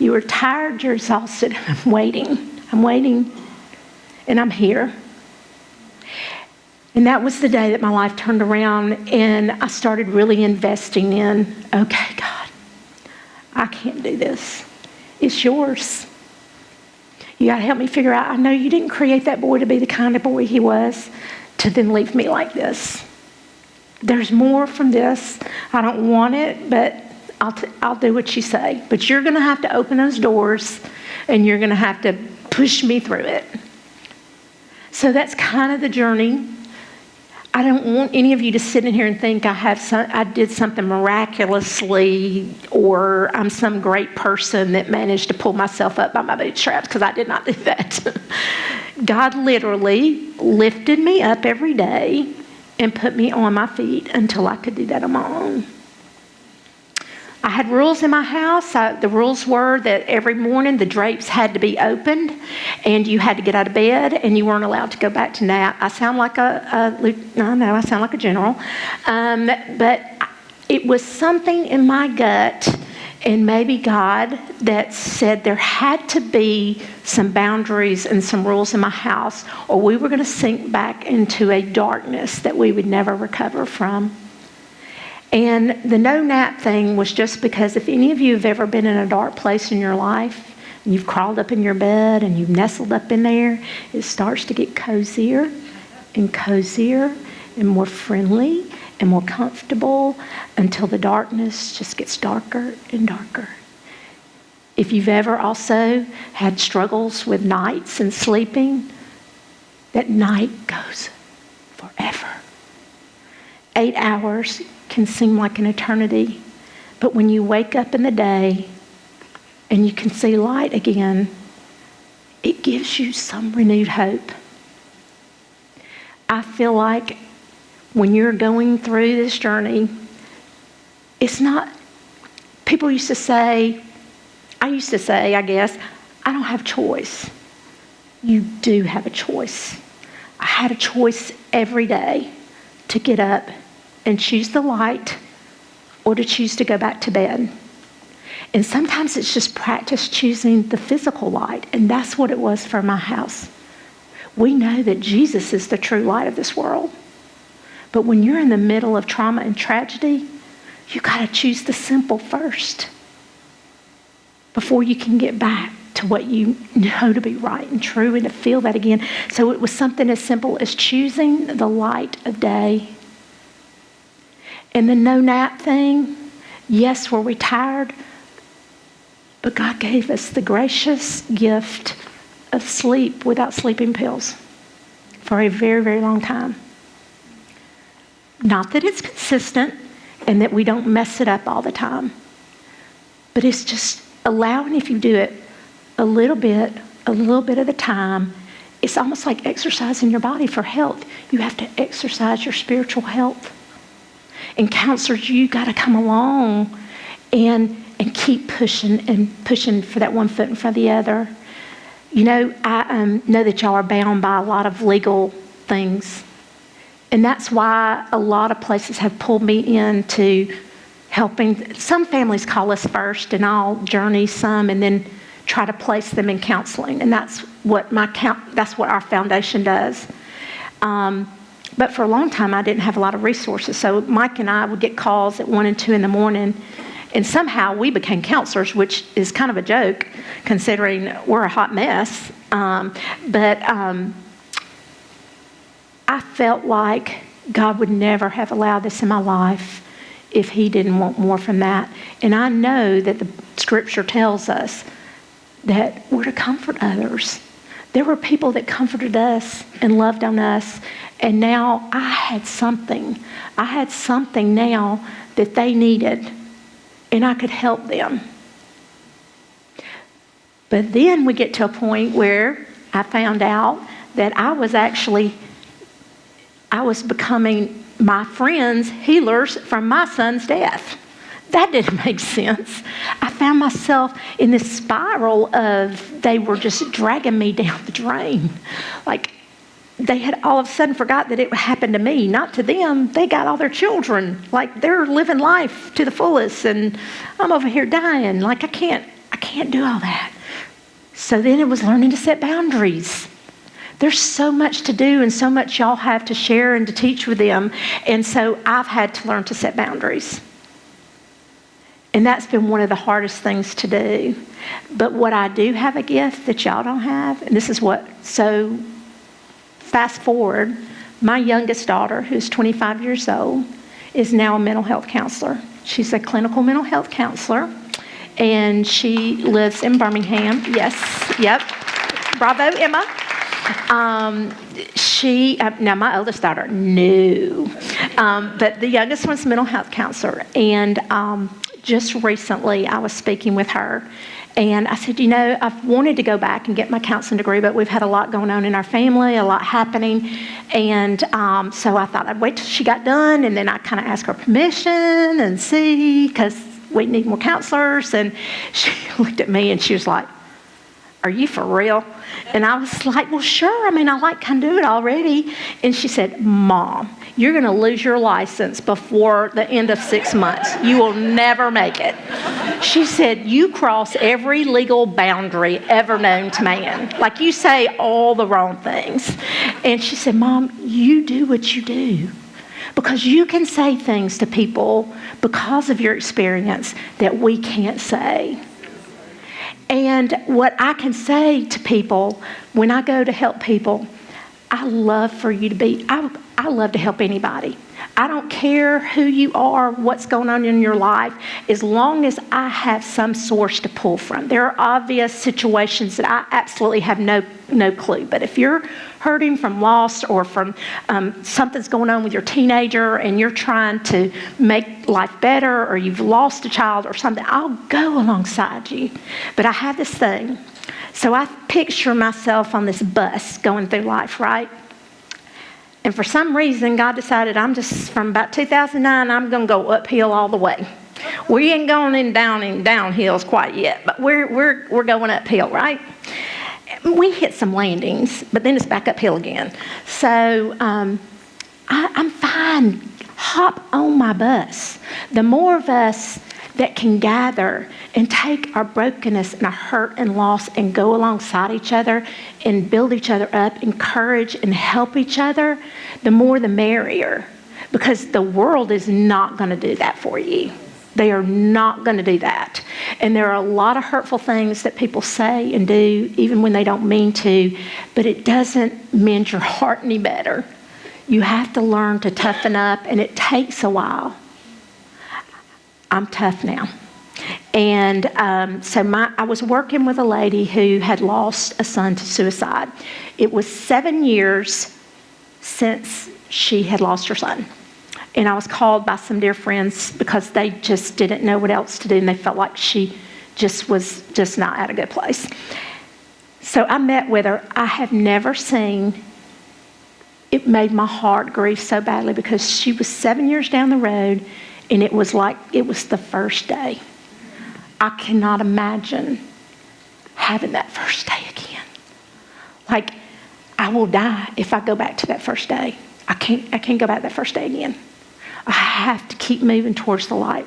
You are tired, you're exhausted. I'm waiting, and I'm here. And that was the day that my life turned around, and I started really investing in, okay, God, I can't do this. It's yours. You got to help me figure out, I know you didn't create that boy to be the kind of boy he was, to then leave me like this. There's more from this. I don't want it, but I'll do what you say. But you're going to have to open those doors, and you're going to have to push me through it. So that's kind of the journey. I don't want any of you to sit in here and think I did something miraculously, or I'm some great person that managed to pull myself up by my bootstraps, because I did not do that. God literally lifted me up every day and put me on my feet until I could do that on my own. I had rules in my house. The rules were that every morning the drapes had to be opened, and you had to get out of bed, and you weren't allowed to go back to nap. I sound like I sound like a general. But it was something in my gut, and maybe God, that said there had to be some boundaries and some rules in my house, or we were going to sink back into a darkness that we would never recover from. And the no nap thing was just because if any of you have ever been in a dark place in your life, and you've crawled up in your bed and you've nestled up in there, it starts to get cozier and cozier and more friendly and more comfortable until the darkness just gets darker and darker. If you've ever also had struggles with nights and sleeping, that night goes forever. 8 hours can seem like an eternity. But when you wake up in the day and you can see light again, it gives you some renewed hope. I feel like when you're going through this journey, it's not, people used to say, I guess, I don't have choice. You do have a choice. I had a choice every day to get up and choose the light or to choose to go back to bed. And sometimes it's just practice choosing the physical light, and that's what it was for my house. We know that Jesus is the true light of this world. But when you're in the middle of trauma and tragedy, you got to choose the simple first before you can get back to what you know to be right and true and to feel that again. So it was something as simple as choosing the light of day. And the no nap thing, yes, were we tired? But God gave us the gracious gift of sleep without sleeping pills for a very, very long time. Not that it's consistent and that we don't mess it up all the time, but it's just allowing, if you do it a little bit at a time, it's almost like exercising your body for health. You have to exercise your spiritual health. And counselors, you got to come along and keep pushing for that one foot in front of the other. You know, I know that y'all are bound by a lot of legal things. And that's why a lot of places have pulled me into helping. Some families call us first, and I'll journey some and then try to place them in counseling. And that's what our foundation does. But for a long time, I didn't have a lot of resources. So Mike and I would get calls at 1 and 2 in the morning, and somehow we became counselors, which is kind of a joke considering we're a hot mess. But I felt like God would never have allowed this in my life if He didn't want more from that. And I know that the Scripture tells us that we're to comfort others. There were people that comforted us and loved on us, and now I had something. I had something now that they needed, and I could help them. But then we get to a point where I found out that I was becoming my friend's healers from my son's death. That didn't make sense. I found myself in this spiral of they were just dragging me down the drain. Like they had all of a sudden forgot that it happened to me, not to them. They got all their children. Like they're living life to the fullest, and I'm over here dying. Like I can't do all that. So then it was learning to set boundaries. There's so much to do and so much y'all have to share and to teach with them. And so I've had to learn to set boundaries. And that's been one of the hardest things to do. But what I do have a gift that y'all don't have, and this is what, so fast forward, my youngest daughter, who's 25 years old, is now a mental health counselor. She's a clinical mental health counselor, and she lives in Birmingham. Yes, yep. Bravo, Emma. Now my oldest daughter, no. But the youngest one's a mental health counselor. And just recently I was speaking with her, and I said, I've wanted to go back and get my counseling degree, but we've had a lot going on in our family, a lot happening. And so I thought I'd wait till she got done, and then I kind of ask her permission and see, because we need more counselors. And she looked at me and she was like, "Are you for real?" And I was like, "Well, sure. I mean, I can do it already." And she said, "Mom, you're going to lose your license before the end of 6 months. You will never make it." She said, "You cross every legal boundary ever known to man. Like you say all the wrong things." And she said, "Mom, you do what you do. Because you can say things to people because of your experience that we can't say." And what I can say to people when I go to help people, I love to help anybody. I don't care who you are, what's going on in your life, as long as I have some source to pull from. There are obvious situations that I absolutely have no clue. But if you're hurting from loss or from something's going on with your teenager and you're trying to make life better, or you've lost a child or something, I'll go alongside you. But I have this thing. So I picture myself on this bus going through life, right? And for some reason, God decided from about 2009, I'm going to go uphill all the way. We ain't going in down hills quite yet, but we're going uphill, right? We hit some landings, but then it's back uphill again. So I'm fine. Hop on my bus. The more of us that can gather and take our brokenness and our hurt and loss and go alongside each other and build each other up, encourage and help each other, the more the merrier. Because the world is not going to do that for you. They are not going to do that. And there are a lot of hurtful things that people say and do, even when they don't mean to, but it doesn't mend your heart any better. You have to learn to toughen up, and it takes a while. I'm tough now. And I was working with a lady who had lost a son to suicide. It was 7 years since she had lost her son. And I was called by some dear friends because they just didn't know what else to do, and they felt like she was not at a good place. So I met with her. I have never seen, it made my heart grieve so badly, because she was 7 years down the road, and it was like it was the first day. I cannot imagine having that first day again. Like, I will die if I go back to that first day. I can't go back that first day again. I have to keep moving towards the light.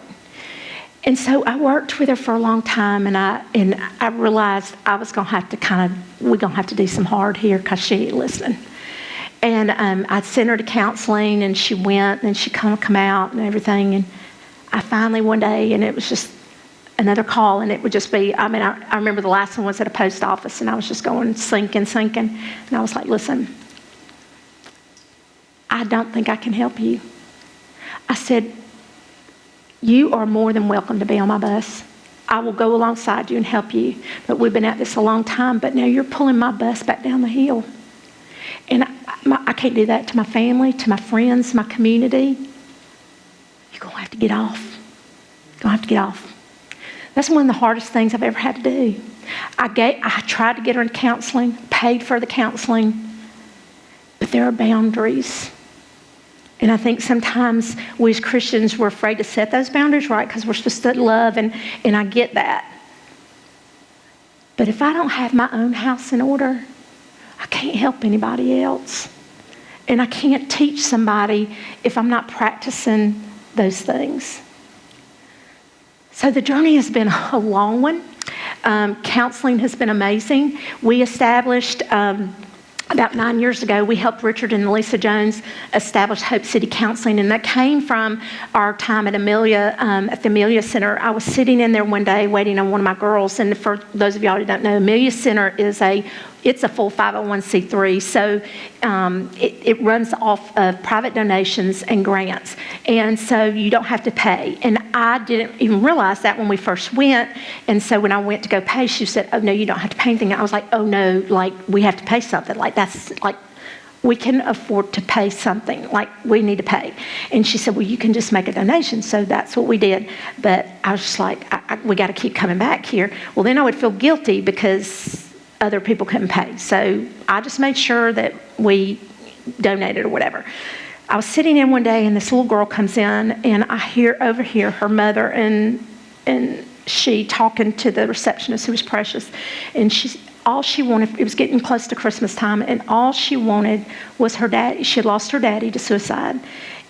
And so I worked with her for a long time, and I realized I was going to have to we're going to have to do some hard here, because she ain't listening. And I'd sent her to counseling, and she went, and she come out and everything. And I finally one day, and it was just another call, and it would just be, I remember the last one was at a post office, and I was just going sinking. And I was like, listen, I don't think I can help you. I said, you are more than welcome to be on my bus. I will go alongside you and help you. But we've been at this a long time, but now you're pulling my bus back down the hill. And I can't do that to my family, to my friends, my community. You're going to have to get off. You're going to have to get off. That's one of the hardest things I've ever had to do. I tried to get her into counseling, paid for the counseling, but there are boundaries. And I think sometimes we as Christians, we're afraid to set those boundaries, right? Because we're supposed to love, and I get that. But if I don't have my own house in order, I can't help anybody else. And I can't teach somebody if I'm not practicing those things. So the journey has been a long one. Counseling has been amazing. We established, about 9 years ago, we helped Richard and Lisa Jones establish Hope City Counseling, and that came from our time at Amelia, at the Amelia Center. I was sitting in there one day waiting on one of my girls, and for those of y'all who don't know, Amelia Center it's a full 501c3, so it runs off of private donations and grants, and so you don't have to pay. And I didn't even realize that when we first went, and so when I went to go pay, she said, oh no, you don't have to pay anything. I was like, oh no, like we have to pay something. Like that's like, we can afford to pay something, like we need to pay. And she said, well, you can just make a donation. So that's what we did. But I was just like, we got to keep coming back here. Well, then I would feel guilty because other people couldn't pay. So I just made sure that we donated or whatever. I was sitting in one day, and this little girl comes in, and I overhear her mother and she talking to the receptionist, who was Precious. And all she wanted, it was getting close to Christmas time, and all she wanted was her dad. She had lost her daddy to suicide,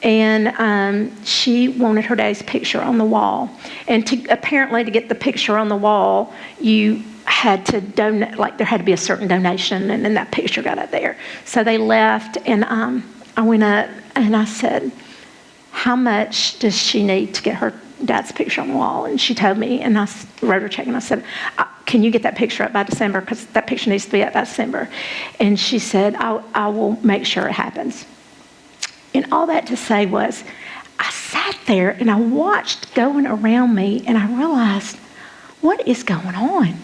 and she wanted her daddy's picture on the wall. And apparently to get the picture on the wall, you had to donate, like there had to be a certain donation, and then that picture got up there. So they left, and I went up and I said, how much does she need to get her dad's picture on the wall? And she told me, and I wrote her a check, and I said, can you get that picture up by December? Because that picture needs to be up by December. And she said, I will make sure it happens. And all that to say was, I sat there and I watched going around me, and I realized, what is going on?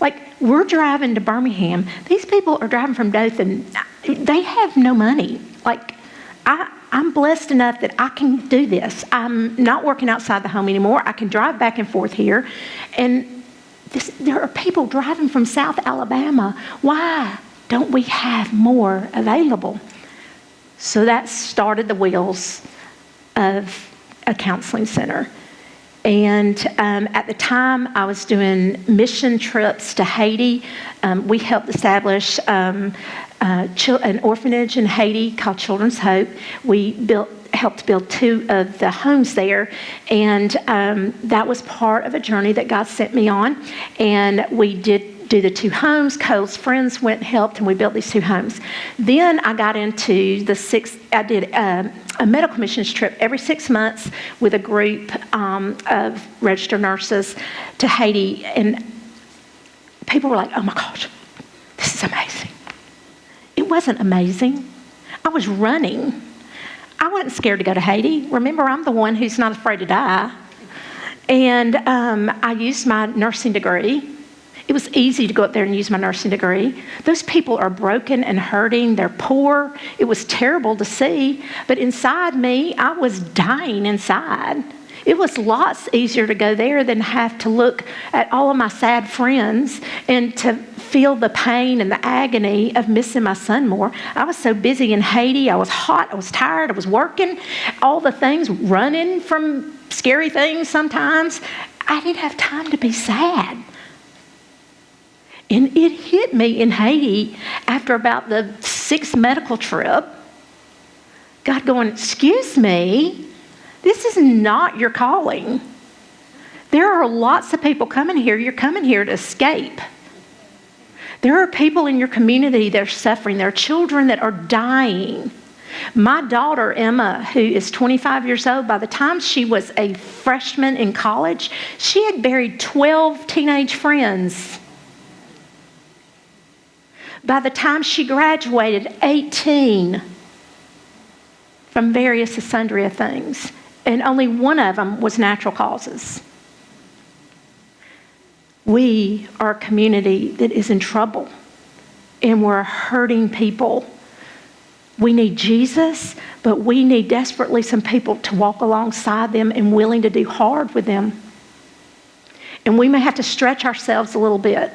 Like, we're driving to Birmingham. These people are driving from Dothan. They have no money. Like, I'm blessed enough that I can do this. I'm not working outside the home anymore. I can drive back and forth here. And there are people driving from South Alabama. Why don't we have more available? So that started the wheels of a counseling center. And at the time, I was doing mission trips to Haiti. We helped establish an orphanage in Haiti called Children's Hope. We helped build 2 of the homes there, and that was part of a journey that God sent me on. And we did do the 2 homes. Cole's friends went and helped, and we built these 2 homes. Then I got into I did a medical missions trip every 6 months with a group of registered nurses to Haiti. And people were like, oh my gosh, this is amazing. It wasn't amazing. I was running. I wasn't scared to go to Haiti. Remember, I'm the one who's not afraid to die. And I used my nursing degree. It was easy to go up there and use my nursing degree. Those people are broken and hurting. They're poor. It was terrible to see. But inside me, I was dying inside. It was lots easier to go there than have to look at all of my sad friends and to feel the pain and the agony of missing my son more. I was so busy in Haiti. I was hot. I was tired. I was working. All the things, running from scary things sometimes. I didn't have time to be sad. And it hit me in Haiti after about the 6th medical trip. God going, excuse me, this is not your calling. There are lots of people coming here. You're coming here to escape. There are people in your community that are suffering. There are children that are dying. My daughter, Emma, who is 25 years old, by the time she was a freshman in college, she had buried 12 teenage friends. By the time she graduated, 18 from various and sundry of things. And only one of them was natural causes. We are a community that is in trouble. And we're hurting people. We need Jesus, but we need desperately some people to walk alongside them and willing to do hard with them. And we may have to stretch ourselves a little bit.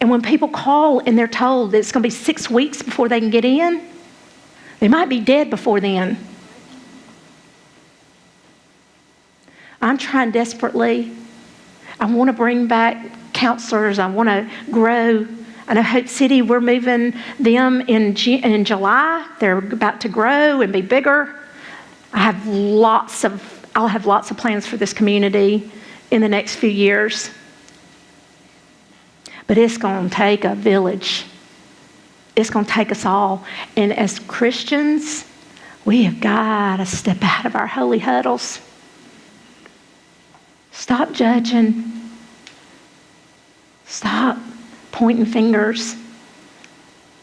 And when people call and they're told that it's going to be 6 weeks before they can get in, they might be dead before then. I'm trying desperately. I want to bring back counselors. I want to grow. I know Hope City, we're moving them in July. They're about to grow and be bigger. I'll have lots of plans for this community in the next few years. But it's going to take a village. It's going to take us all. And as Christians, we have got to step out of our holy huddles. Stop judging. Stop pointing fingers.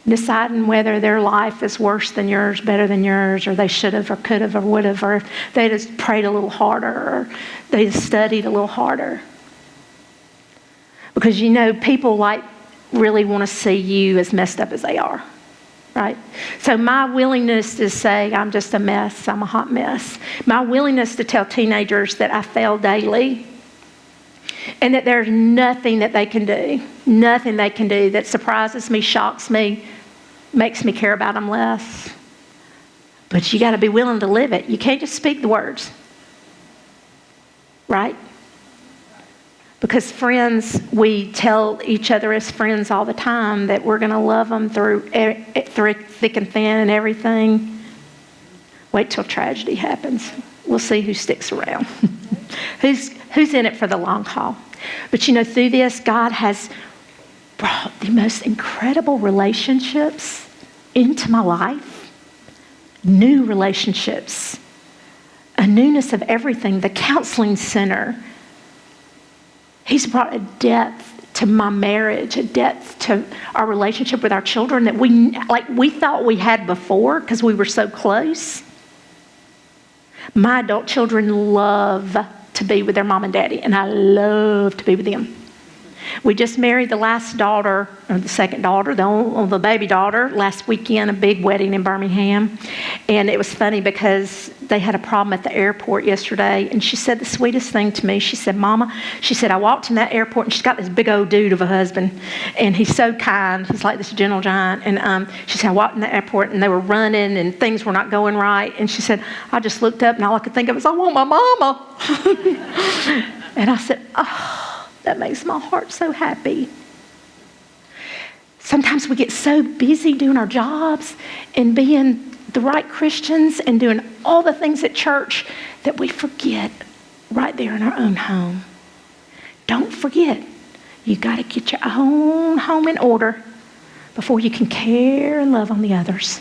Deciding whether their life is worse than yours, better than yours, or they should have or could have or would have, or if they just prayed a little harder, or they just studied a little harder. Because people really want to see you as messed up as they are, right? So my willingness to say, I'm just a mess, I'm a hot mess. My willingness to tell teenagers that I fail daily and that there's nothing that they can do that surprises me, shocks me, makes me care about them less. But you got to be willing to live it. You can't just speak the words, right? Because friends, we tell each other as friends all the time that we're going to love them through thick and thin and everything. Wait till tragedy happens. We'll see who sticks around. Who's in it for the long haul. But through this, God has brought the most incredible relationships into my life. New relationships. A newness of everything. The counseling center. He's brought a depth to my marriage, a depth to our relationship with our children that we thought we had before because we were so close. My adult children love to be with their mom and daddy, and I love to be with them. We just married the last daughter, or the second daughter, the baby daughter, last weekend, a big wedding in Birmingham. And it was funny because they had a problem at the airport yesterday, and she said the sweetest thing to me. She said, Mama, she said, I walked in that airport, and she's got this big old dude of a husband, and he's so kind. He's like this gentle giant. And she said, I walked in the airport, and they were running, and things were not going right. And she said, I just looked up, and all I could think of was, I want my mama. And I said, oh, that makes my heart so happy. Sometimes we get so busy doing our jobs and being the right Christians and doing all the things at church that we forget right there in our own home. Don't forget, you got to get your own home in order before you can care and love on the others.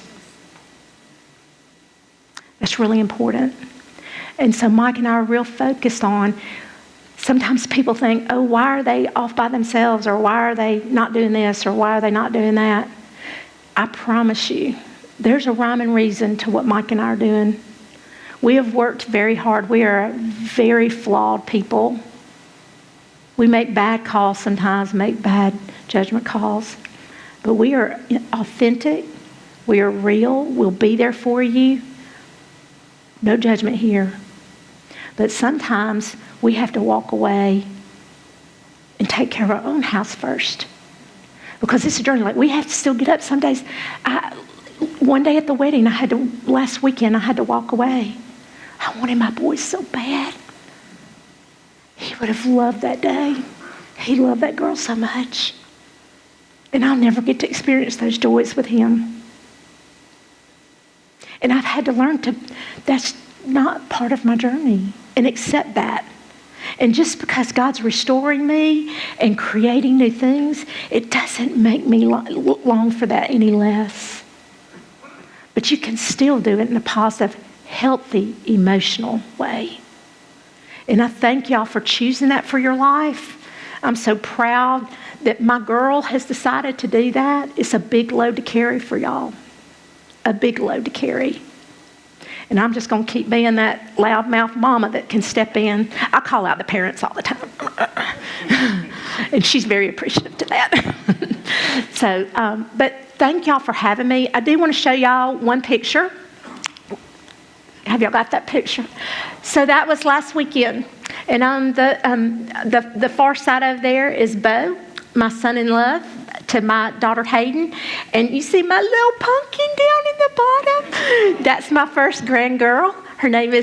That's really important. And so Mike and I are real focused on, sometimes people think, oh, why are they off by themselves? Or why are they not doing this? Or why are they not doing that? I promise you, there's a rhyme and reason to what Mike and I are doing. We have worked very hard. We are very flawed people. We make bad calls sometimes, make bad judgment calls. But we are authentic. We are real. We'll be there for you. No judgment here. But sometimes we have to walk away and take care of our own house first. Because it's a journey. Like, we have to still get up some days. One day at the wedding, last weekend, I had to walk away. I wanted my boy so bad. He would have loved that day. He loved that girl so much. And I'll never get to experience those joys with him. And I've had to learn that's not part of my journey, and accept that. And just because God's restoring me and creating new things, it doesn't make me long for that any less. But you can still do it in a positive, healthy, emotional way. And I thank y'all for choosing that for your life. I'm so proud that my girl has decided to do that. It's a big load to carry for y'all. A big load to carry. And I'm just going to keep being that loudmouth mama that can step in. I call out the parents all the time. And she's very appreciative to that. So, but thank y'all for having me. I do want to show y'all one picture. Have y'all got that picture? So that was last weekend. And on the far side over there is Bo, my son-in-law, to my daughter Hayden. And you see my little pumpkin down in the bottom? That's my first grand girl. Her name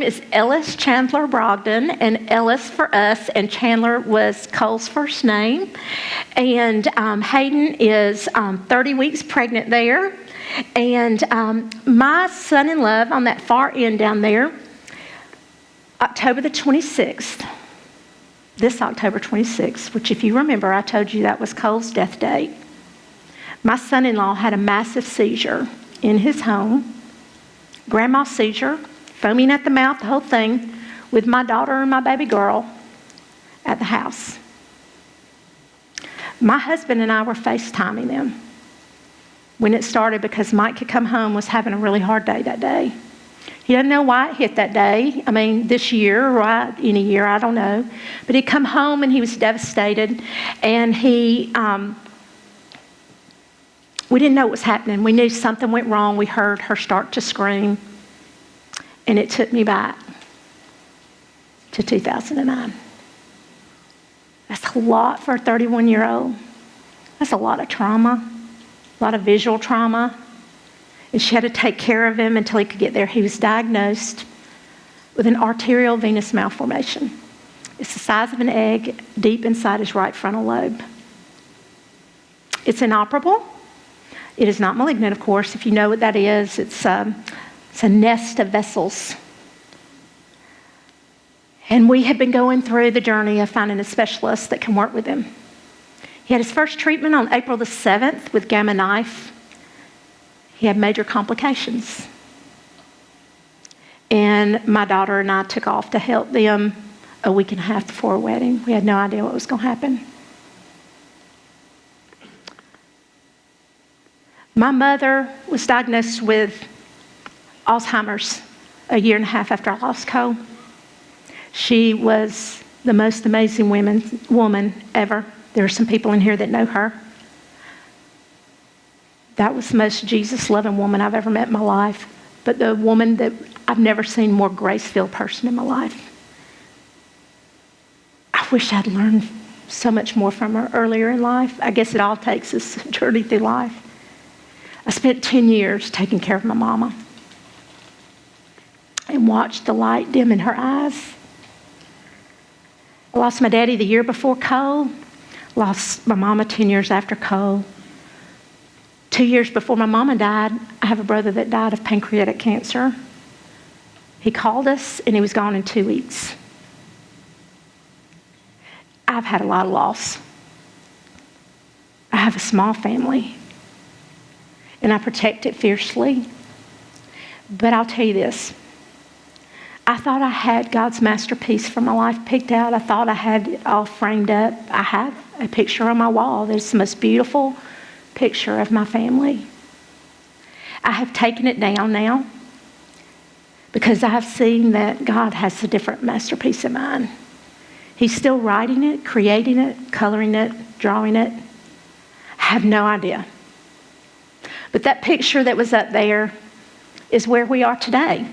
is Ellis Chandler Brogdon, and Ellis for us, and Chandler was Cole's first name. And Hayden is 30 weeks pregnant there. And my son-in-law on that far end down there, October the 26th, this October 26th, which if you remember, I told you that was Cole's death date. My son-in-law had a massive seizure in his home, grandma seizure, foaming at the mouth, the whole thing, with my daughter and my baby girl at the house. My husband and I were FaceTiming them when it started because Mike had come home, was having a really hard day that day. He doesn't know why it hit that day. I mean, this year or any year, I don't know. But he'd come home and he was devastated. And we didn't know what was happening. We knew something went wrong. We heard her start to scream. And it took me back to 2009. That's a lot for a 31-year-old. That's a lot of trauma, a lot of visual trauma. And she had to take care of him until he could get there. He was diagnosed with an arterial venous malformation. It's the size of an egg deep inside his right frontal lobe. It's inoperable. It is not malignant, of course. If you know what that is, it's a nest of vessels. And we have been going through the journey of finding a specialist that can work with him. He had his first treatment on April the 7th with Gamma Knife. He had major complications. And my daughter and I took off to help them a week and a half before our wedding. We had no idea what was going to happen. My mother was diagnosed with Alzheimer's a year and a half after I lost Cole. She was the most amazing woman ever. There are some people in here that know her. That was the most Jesus-loving woman I've ever met in my life, but the woman that I've never seen more grace-filled person in my life. I wish I'd learned so much more from her earlier in life. I guess it all takes us a journey through life. I spent 10 years taking care of my mama and watched the light dim in her eyes. I lost my daddy the year before Cole, lost my mama 10 years after Cole. 2 years before my mama died, I have a brother that died of pancreatic cancer. He called us and he was gone in 2 weeks. I've had a lot of loss. I have a small family and I protect it fiercely. But I'll tell you this. I thought I had God's masterpiece for my life picked out. I thought I had it all framed up. I have a picture on my wall that's the most beautiful picture of my family. I have taken it down now because I have seen that God has a different masterpiece in mind. He's still writing it, creating it, coloring it, drawing it. I have no idea. But that picture that was up there is where we are today.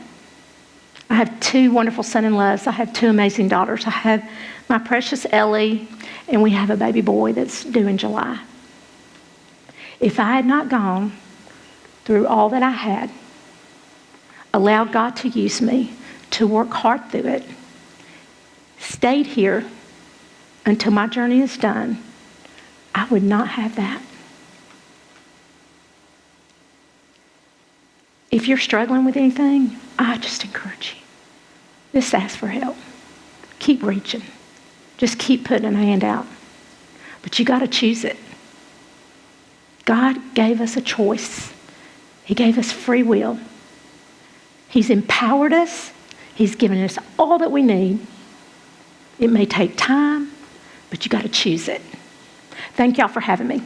I have 2 wonderful son-in-laws. I have 2 amazing daughters. I have my precious Ellie, and we have a baby boy that's due in July. If I had not gone through all that I had, allowed God to use me to work hard through it, stayed here until my journey is done, I would not have that. If you're struggling with anything, I just encourage you. Just ask for help. Keep reaching. Just keep putting a hand out. But you got to choose it. God gave us a choice. He gave us free will. He's empowered us. He's given us all that we need. It may take time, but you got to choose it. Thank y'all for having me.